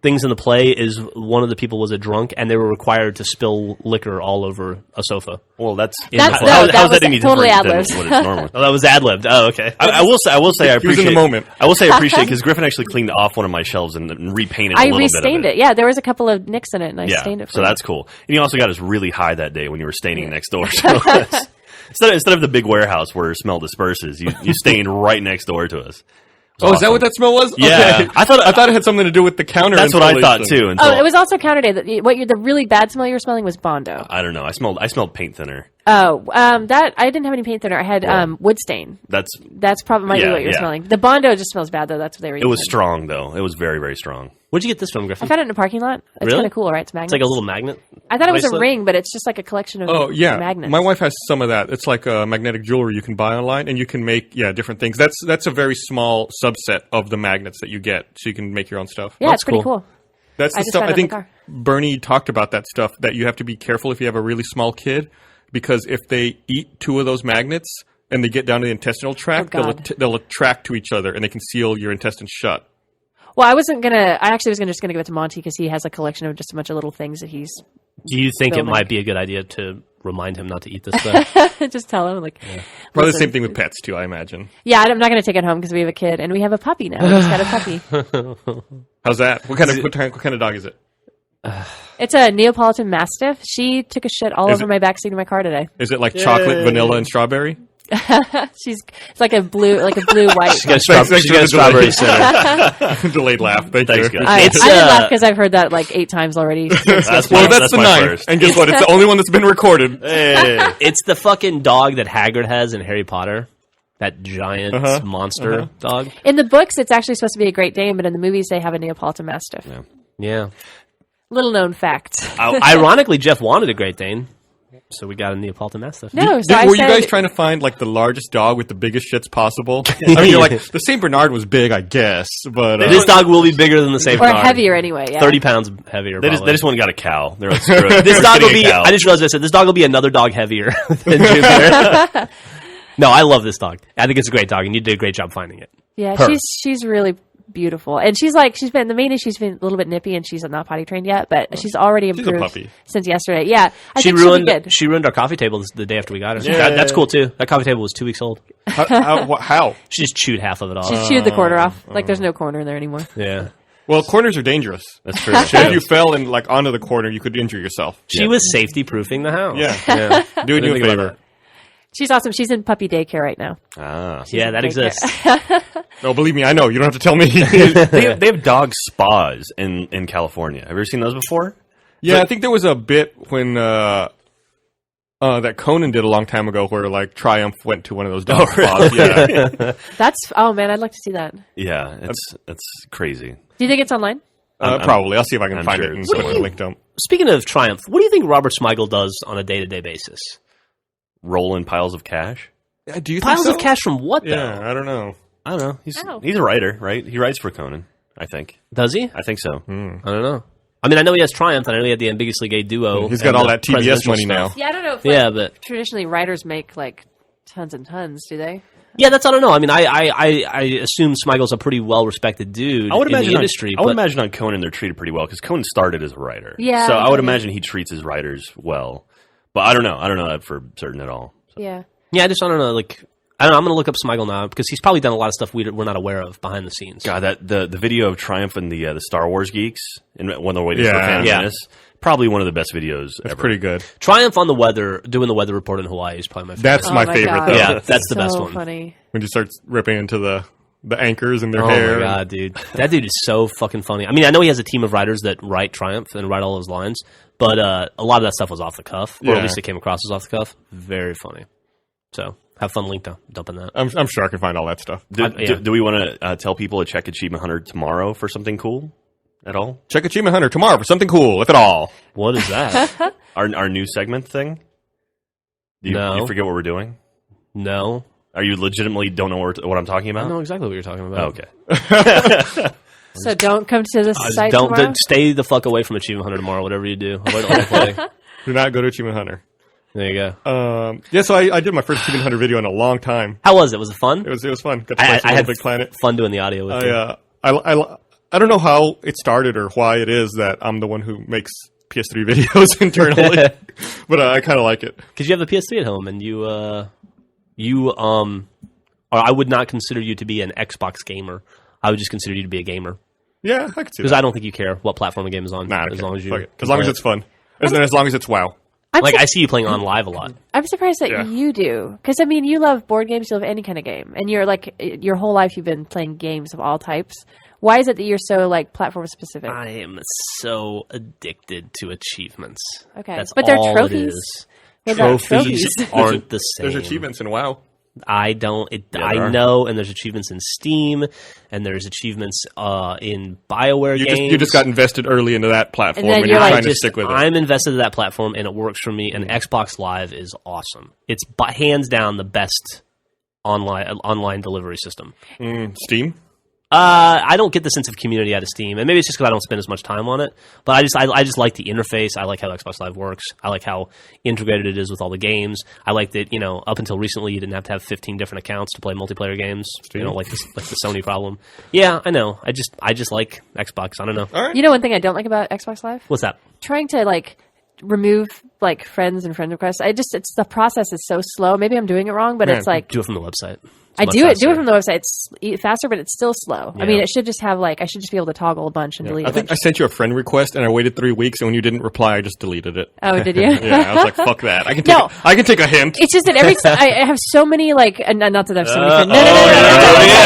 things in the play is one of the people was a drunk, and they were required to spill liquor all over a sofa. Well, how's that any totally different than what it's normal? That was ad libbed. Oh, okay. I will say I appreciate in the moment. I will say I appreciate because Griffin actually cleaned off one of my shelves and repainted. I restained it. Yeah, there was a couple of nicks in it, and I stained it. So that's cool. And you also got us really high that day when you were staining next door. So instead of the big warehouse where smell disperses, you stained right next door to us. Oh, is that what that smell was? Yeah, okay. I thought it had something to do with the counter. That's what I thought too. It was also counter day. The really bad smell you were smelling was Bondo. I don't know. I smelled paint thinner. Oh, that I didn't have any paint thinner. I had wood stain. That's probably what you're smelling. The Bondo just smells bad though. That's what they were. It was strong though. It was very, very strong. Where'd you get this from, Griffin? I found it in a parking lot. It's kind of cool, right? It's magnets. It's like a little magnet. I thought it was a ring, but it's just like a collection of magnets. My wife has some of that. It's like a magnetic jewelry you can buy online, and you can make different things. That's a very small subset of the magnets that you get, so you can make your own stuff. Yeah, it's pretty cool. That's the stuff. I think Bernie talked about that stuff, that you have to be careful if you have a really small kid, because if they eat 2 of those magnets and they get down to the intestinal tract, they'll attract to each other, and they can seal your intestines shut. Well, I actually was just gonna give it to Monty because he has a collection of just a bunch of little things that he's. Do you think building. It might be a good idea to remind him not to eat this stuff? Just tell him, Probably the same thing with pets too, I imagine. Yeah, I'm not gonna take it home because we have a kid and we have a puppy now. We just got a puppy. How's that? What kind of dog is it? It's a Neapolitan Mastiff. She took a shit all over my backseat of my car today. Is it like chocolate, vanilla, and strawberry? It's like a blue white. She got a strawberry center. Delayed laugh. Thanks, guys. I didn't laugh because I've heard that 8 times already. That's the 9th. First. And guess what? It's the only one that's been recorded. Hey. It's the fucking dog that Hagrid has in Harry Potter. That giant monster dog. In the books, it's actually supposed to be a Great Dane, but in the movies, they have a Neapolitan Mastiff. Yeah. Little known fact. Ironically, Jeff wanted a Great Dane. So we got a Neapolitan Mastiff. No, were you guys trying to find the largest dog with the biggest shits possible? I mean, you're the Saint Bernard was big, I guess, but this dog will be bigger than the Saint Bernard, or hevier anyway. Yeah. 30 pounds heavier. They just went and got a cow. They're like, screw it. This dog will be. I just realized I said this dog will be another dog heavier than Jupiter. No, I love this dog. I think it's a great dog, and you did a great job finding it. Yeah, she's really beautiful, and she's been a little bit nippy, and she's not potty trained yet, but she's already improved since yesterday. Yeah, she ruined our coffee table the day after we got her. Yeah. That's cool too. That coffee table was 2 weeks old. How? She just chewed half of it off. She chewed the corner off. There's no corner in there anymore. Yeah. Well, corners are dangerous. That's true. If you fell and onto the corner, you could injure yourself. She was safety proofing the house. Yeah. Doing you a favor. She's awesome. She's in puppy daycare right now. Yeah, that exists. No, believe me, I know. You don't have to tell me. they have dog spas in California. Have you ever seen those before? Yeah, I think there was a bit when that Conan did a long time ago where like Triumph went to one of those dog spas. Yeah. Oh man, I'd like to see that. Yeah, it's crazy. Do you think it's online? Probably. I'll see if I can find sure it and it's put a link to it. Speaking of Triumph, what do you think Robert Smigel does on a day-to-day basis? Roll in piles of cash. Do you Piles think so? of cash from what, though? Yeah, I don't know. I don't know. He's a writer, right? He writes for Conan, I think. Does he? I think so. I don't know. I mean, I know he has Triumph, and I know he had the Ambiguously Gay Duo. He's got all that TBS money now. Yeah, I don't know if but traditionally writers make like tons and tons, do they? yeah, I don't know. I mean, I assume Smigel's a pretty well-respected dude in the industry. I would imagine on Conan they're treated pretty well because Conan started as a writer. Yeah. So I would imagine he treats his writers well. But I don't know. I don't know that for certain at all. So. Yeah. Yeah, I don't know. Like, I don't know. I'm going to look up Smigel now because he's probably done a lot of stuff we're not aware of behind the scenes. God, the video of Triumph and the Star Wars geeks and one of the way to Yeah. probably one of the best videos That's ever. pretty good. Triumph on the weather, doing the weather report in Hawaii is probably my favorite. That's my favorite, God. though. Yeah, that's the best So one. funny. When you start ripping into the anchors and their Oh hair. my god, dude! That dude is so fucking funny. I mean, I know he has a team of writers that write Triumph and write all those lines, but a lot of that stuff was off the cuff, or Yeah. at least it came across as off the cuff. Very funny. So have fun, link dumping that. I'm sure I can find all that stuff. Do we want to tell people to check Achievement Hunter tomorrow for something cool at all? Check Achievement Hunter tomorrow for something cool, if at all. What is that? Our new segment thing? Do No. you forget what we're doing? No, Are you legitimately don't know what I'm talking I about? know exactly what you're talking about. Okay. So don't come to this site Don't tomorrow? stay the fuck away from Achievement Hunter tomorrow. Whatever you do, avoid all the play. Do not go to Achievement Hunter. There you go. Yeah, so I did my first Achievement Hunter video in a long time. How was it? Was it fun? It was fun. Got to play some I had Big Planet. fun doing the audio with you. I don't know how it started or why it is that I'm the one who makes PS3 videos internally, but I kind of like it. Because you have the PS3 at home, and I would not consider you to be an Xbox gamer. I would just consider you to be a gamer. Yeah, I can see Because that. I don't think you care what platform a game is on. Nah, I don't as care. long as you, Fuck it. As long as it's fun, as long as it's WoW. I see you playing on live a lot. I'm surprised that Yeah. you do, because I mean, you love board games. You love any kind of game, and you're like your whole life you've been playing games of all types. Why is it that you're so like platform specific? I am so addicted to achievements. Okay. That's But they're all trophies. It is. What about Trophies aren't the same. There's achievements in WoW. I don't. there I are. know, and there's achievements in Steam, and there's achievements in BioWare games. You just got invested early into that platform, And then and you're you're like, trying to stick with it. I'm invested in that platform, and it works for me. And Xbox Live is awesome. It's hands down the best online delivery system. Steam. I don't get the sense of community out of Steam, and maybe it's just because I don't spend as much time on it. But I just like the interface. I like how Xbox Live works. I like how integrated it is with all the games. I like that up until recently you didn't have to have 15 different accounts to play multiplayer games. Like the Sony problem. Yeah, I know. I just like Xbox. I don't know. All right. You know one thing I don't like about Xbox Live? What's that? Trying to like remove like friends and friend requests. It's the process is so slow. Maybe I'm doing it wrong, but Man, it's like Do it from the website. I It's do much it faster. from the website. It's faster, but it's still slow. I Yeah. mean, it should just have I should just be able to toggle a bunch and delete I a think I bunch. sent you a friend request, and I waited 3 weeks, and when you didn't reply, I just deleted it. Oh, did you? Yeah, I was like, "Fuck that! I can No. take a hint." It's just that every time I have so many not that I have so many friends.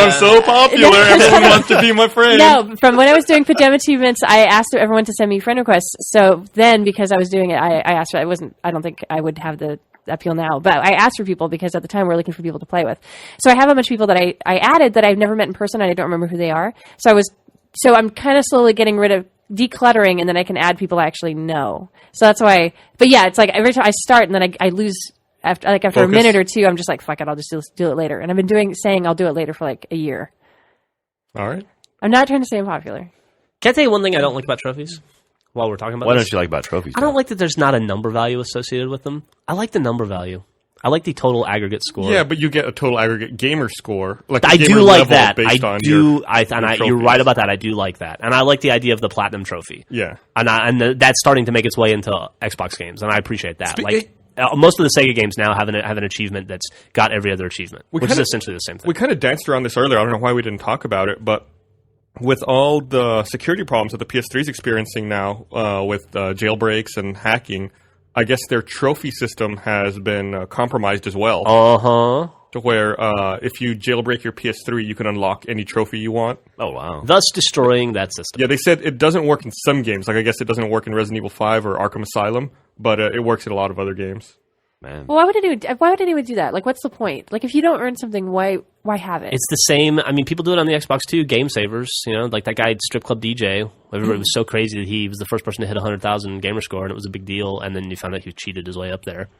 I'm so popular. Everyone wants to be my friend. No, from when I was doing Pajama Achievements, I asked everyone to send me friend requests. So then, because I was doing it, I asked for it. I don't think I would have the appeal now, but I asked for people because at the time we were looking for people to play with. So I have a bunch of people that I added that I've never met in person and I don't remember who they are. So I'm kind of slowly getting rid of decluttering, and then I can add people I actually know. So that's why. But yeah, it's like every time I start and then I lose. After a Focus. minute or two, I'm just like, fuck it, I'll just do it later. And I've been saying I'll do it later for like a year. All right. I'm not trying to say I'm popular. Can I tell you one thing I don't like about trophies? While we're talking about What this? don't you like about trophies? I don't like that there's not a number value associated with them. I like the number value. I like the total aggregate score. Yeah, but you get a total aggregate gamer score. Like a I gamer do like level that. Based on You're trophies. right about that. I do like that, and I like the idea of the platinum trophy. Yeah. And that's starting to make its way into Xbox games, and I appreciate that. Most of the Sega games now have an achievement that's got every other achievement, which is essentially the same thing. We kind of danced around this earlier. I don't know why we didn't talk about it, but with all the security problems that the PS3 is experiencing now with jailbreaks and hacking, I guess their trophy system has been compromised as well. Uh-huh. To where if you jailbreak your PS3, you can unlock any trophy you want. Oh, wow. Thus destroying that system. Yeah, they said it doesn't work in some games. Like, I guess it doesn't work in Resident Evil 5 or Arkham Asylum, but it works in a lot of other games. Man. Well, why would anyone do that? Like, what's the point? Like, if you don't earn something, why have it? It's the same. I mean, people do it on the Xbox too. Game savers, like that guy, Strip Club DJ. Everybody was so crazy that he was the first person to hit 100,000 gamer score, and it was a big deal. And then you found out he cheated his way up there,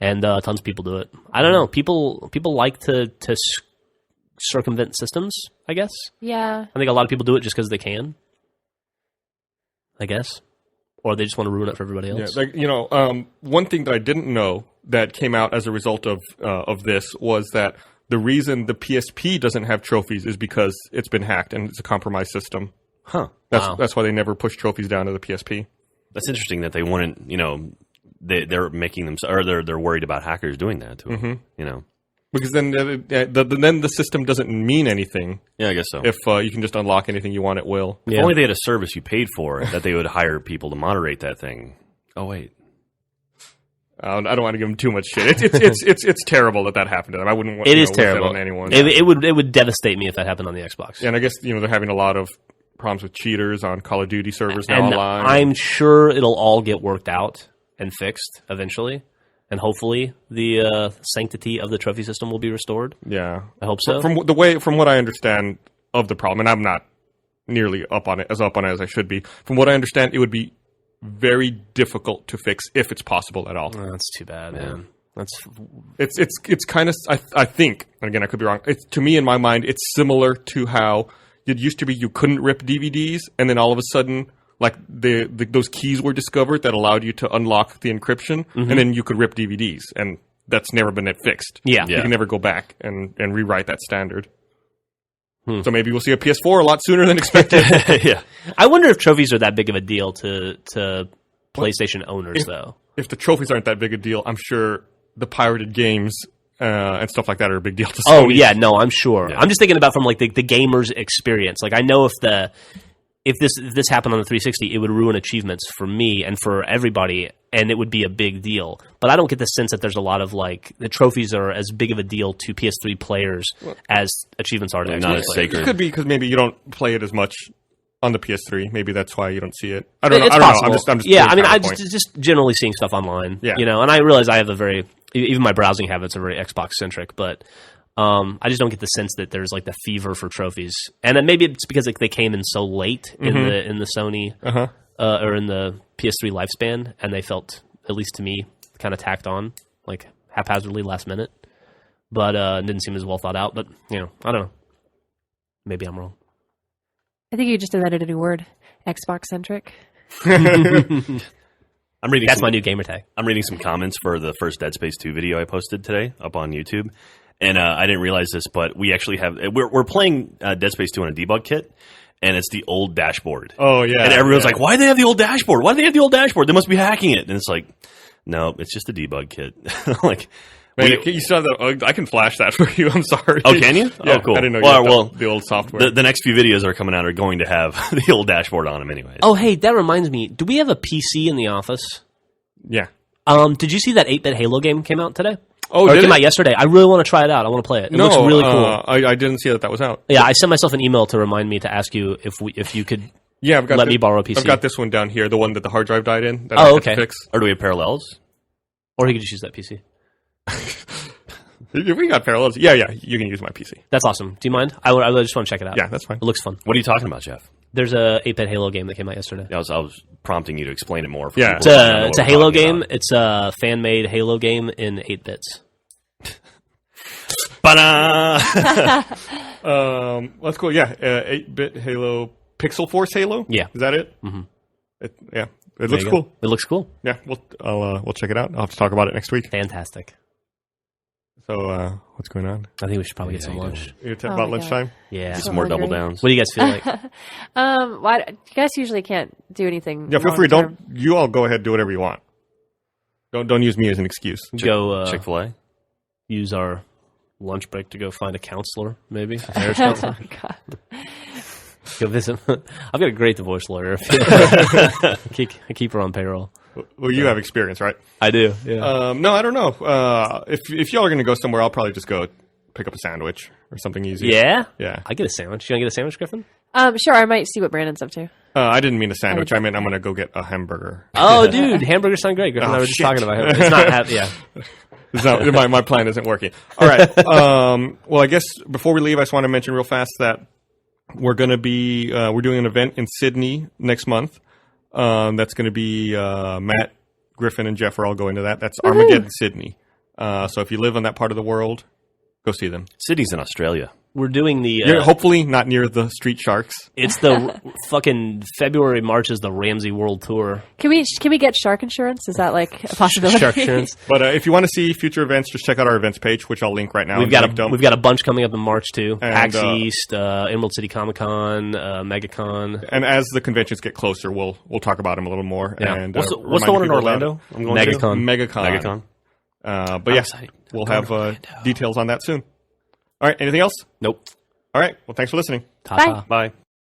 and tons of people do it. I don't know. People like to circumvent systems, I guess. Yeah. I think a lot of people do it just because they can. I guess. Or they just want to ruin it for everybody else. Yeah, like, one thing that I didn't know that came out as a result of this was that the reason the PSP doesn't have trophies is because it's been hacked and it's a compromised system. Huh. That's why they never push trophies down to the PSP. That's interesting that they wouldn't, they're making them, or they're worried about hackers doing that to them, Because then the system doesn't mean anything. Yeah, I guess so. If you can just unlock anything you want at will. If only they had a service you paid for, that they would hire people to moderate that thing. Oh, wait. I don't want to give them too much shit. It's terrible that happened to them. I wouldn't want it is wish terrible that on anyone. It would devastate me if that happened on the Xbox. Yeah, and I guess they're having a lot of problems with cheaters on Call of Duty servers now and online. I'm sure it'll all get worked out and fixed eventually. And hopefully the sanctity of the trophy system will be restored. Yeah. I hope so. From what I understand of the problem, and I'm not nearly up on it as I should be. From what I understand, it would be very difficult to fix if it's possible at all. Oh, that's too bad, man. It's kind of, I think, and again, I could be wrong. To me, in my mind, it's similar to how it used to be you couldn't rip DVDs, and then all of a sudden, like those keys were discovered that allowed you to unlock the encryption, and then you could rip DVDs, and that's never been fixed. Yeah. You can never go back and rewrite that standard. So maybe we'll see a PS4 a lot sooner than expected. Yeah. I wonder if trophies are that big of a deal to PlayStation owners, though. If the trophies aren't that big a deal, I'm sure the pirated games and stuff like that are a big deal to Sony. Oh, yeah, no, I'm sure. Yeah. I'm just thinking about from like the gamer's experience. Like, I know if this happened on the 360, it would ruin achievements for me and for everybody, and it would be a big deal. But I don't get the sense that there's a lot of like the trophies are as big of a deal to PS3 players as achievements are to Xbox not as players. sacred. It could be because maybe you don't play it as much on the PS3. Maybe that's why you don't see it. I don't know. It's I don't possible. know. I'm just yeah, I mean, I'm just generally seeing stuff online. Yeah. And I realize I have even my browsing habits are very Xbox centric, but I just don't get the sense that there's like the fever for trophies, and then maybe it's because like, they came in so late in the Sony or in the PS3 lifespan, and they felt, at least to me, kind of tacked on like haphazardly last minute, but it didn't seem as well thought out. But I don't know. Maybe I'm wrong. I think you just invented a new word, Xbox centric. I'm reading. That's my new gamer tag. I'm reading some comments for the first Dead Space 2 video I posted today up on YouTube. And I didn't realize this, but we actually have we're playing Dead Space 2 on a debug kit, and it's the old dashboard. Oh yeah, and everyone's like, "Why do they have the old dashboard? Why do they have the old dashboard? They must be hacking it." And it's like, no, it's just a debug kit. Like, man, you still have that? I can flash that for you. I'm sorry. Oh, can you? Yeah, oh, cool. I didn't know you had the old software. The next few videos that are coming out are going to have the old dashboard on them, anyways. Oh, hey, that reminds me. Do we have a PC in the office? Yeah. Did you see that 8-bit Halo game came out today? Oh, it came out yesterday. I really want to try it out. I want to play it. It looks really cool. I didn't see that was out. Yeah, I sent myself an email to remind me to ask you if you could. Yeah, let me borrow a PC. I've got this one down here, the one that the hard drive died in. That I had to fix. Or do we have parallels? Or he could just use that PC. If we got parallels, yeah, you can use my PC. That's awesome. Do you mind? I just want to check it out. Yeah, that's fine. It looks fun. What are you talking about, Jeff? There's a 8-bit Halo game that came out yesterday. I was prompting you to explain it more. For Yeah. people who don't know It's a what Halo we're talking game. about. It's a fan-made Halo game in 8 bits. That's cool. Yeah, 8-bit Halo, Pixel Force Halo. Yeah. Is that it? Mm-hmm. It looks cool. It looks cool. Yeah, we'll check it out. I'll have to talk about it next week. Fantastic. So, what's going on? I think we should probably get some lunch. You talk Oh about my lunchtime? Yeah. Some more double hungry. downs. What do you guys feel like? You guys usually can't do anything. Yeah, feel free. long-term. You all go ahead, do whatever you want. Don't use me as an excuse. Go Chick-fil-A? use our lunch break to go find a counselor, maybe a marriage counselor. Oh, God. Go visit. I've got a great divorce lawyer. I keep her on payroll. Well, you have experience, right? I do. Yeah. No, I don't know. If y'all are going to go somewhere, I'll probably just go pick up a sandwich or something easy. Yeah? Yeah. I get a sandwich. You want to get a sandwich, Griffin? Sure. I might see what Brandon's up to. I didn't mean a sandwich. I meant I'm going to go get a hamburger. Oh, dude. Hamburgers sound great. Griffin and I were just talking about it. It's not yeah. It's not, my plan isn't working. All right. Well, I guess before we leave, I just want to mention real fast that we're going to be we're doing an event in Sydney next month. That's going to be Matt, Griffin, and Jeff are all going to that. That's Armageddon Sydney. So if you live in that part of the world, go see them. Sydney's in Australia. We're doing the... hopefully not near the Street Sharks. It's the fucking February, March is the Ramsey World Tour. Can we get shark insurance? Is that like a possibility? Shark insurance. But if you want to see future events, just check out our events page, which I'll link right now. We've got a bunch coming up in March too. And, PAX East, Emerald City Comic Con, MegaCon. And as the conventions get closer, we'll talk about them a little more. Yeah. And what's the one in Orlando? MegaCon. But yeah, we'll have details on that soon. All right. Anything else? Nope. All right. Well, thanks for listening. Bye. Bye.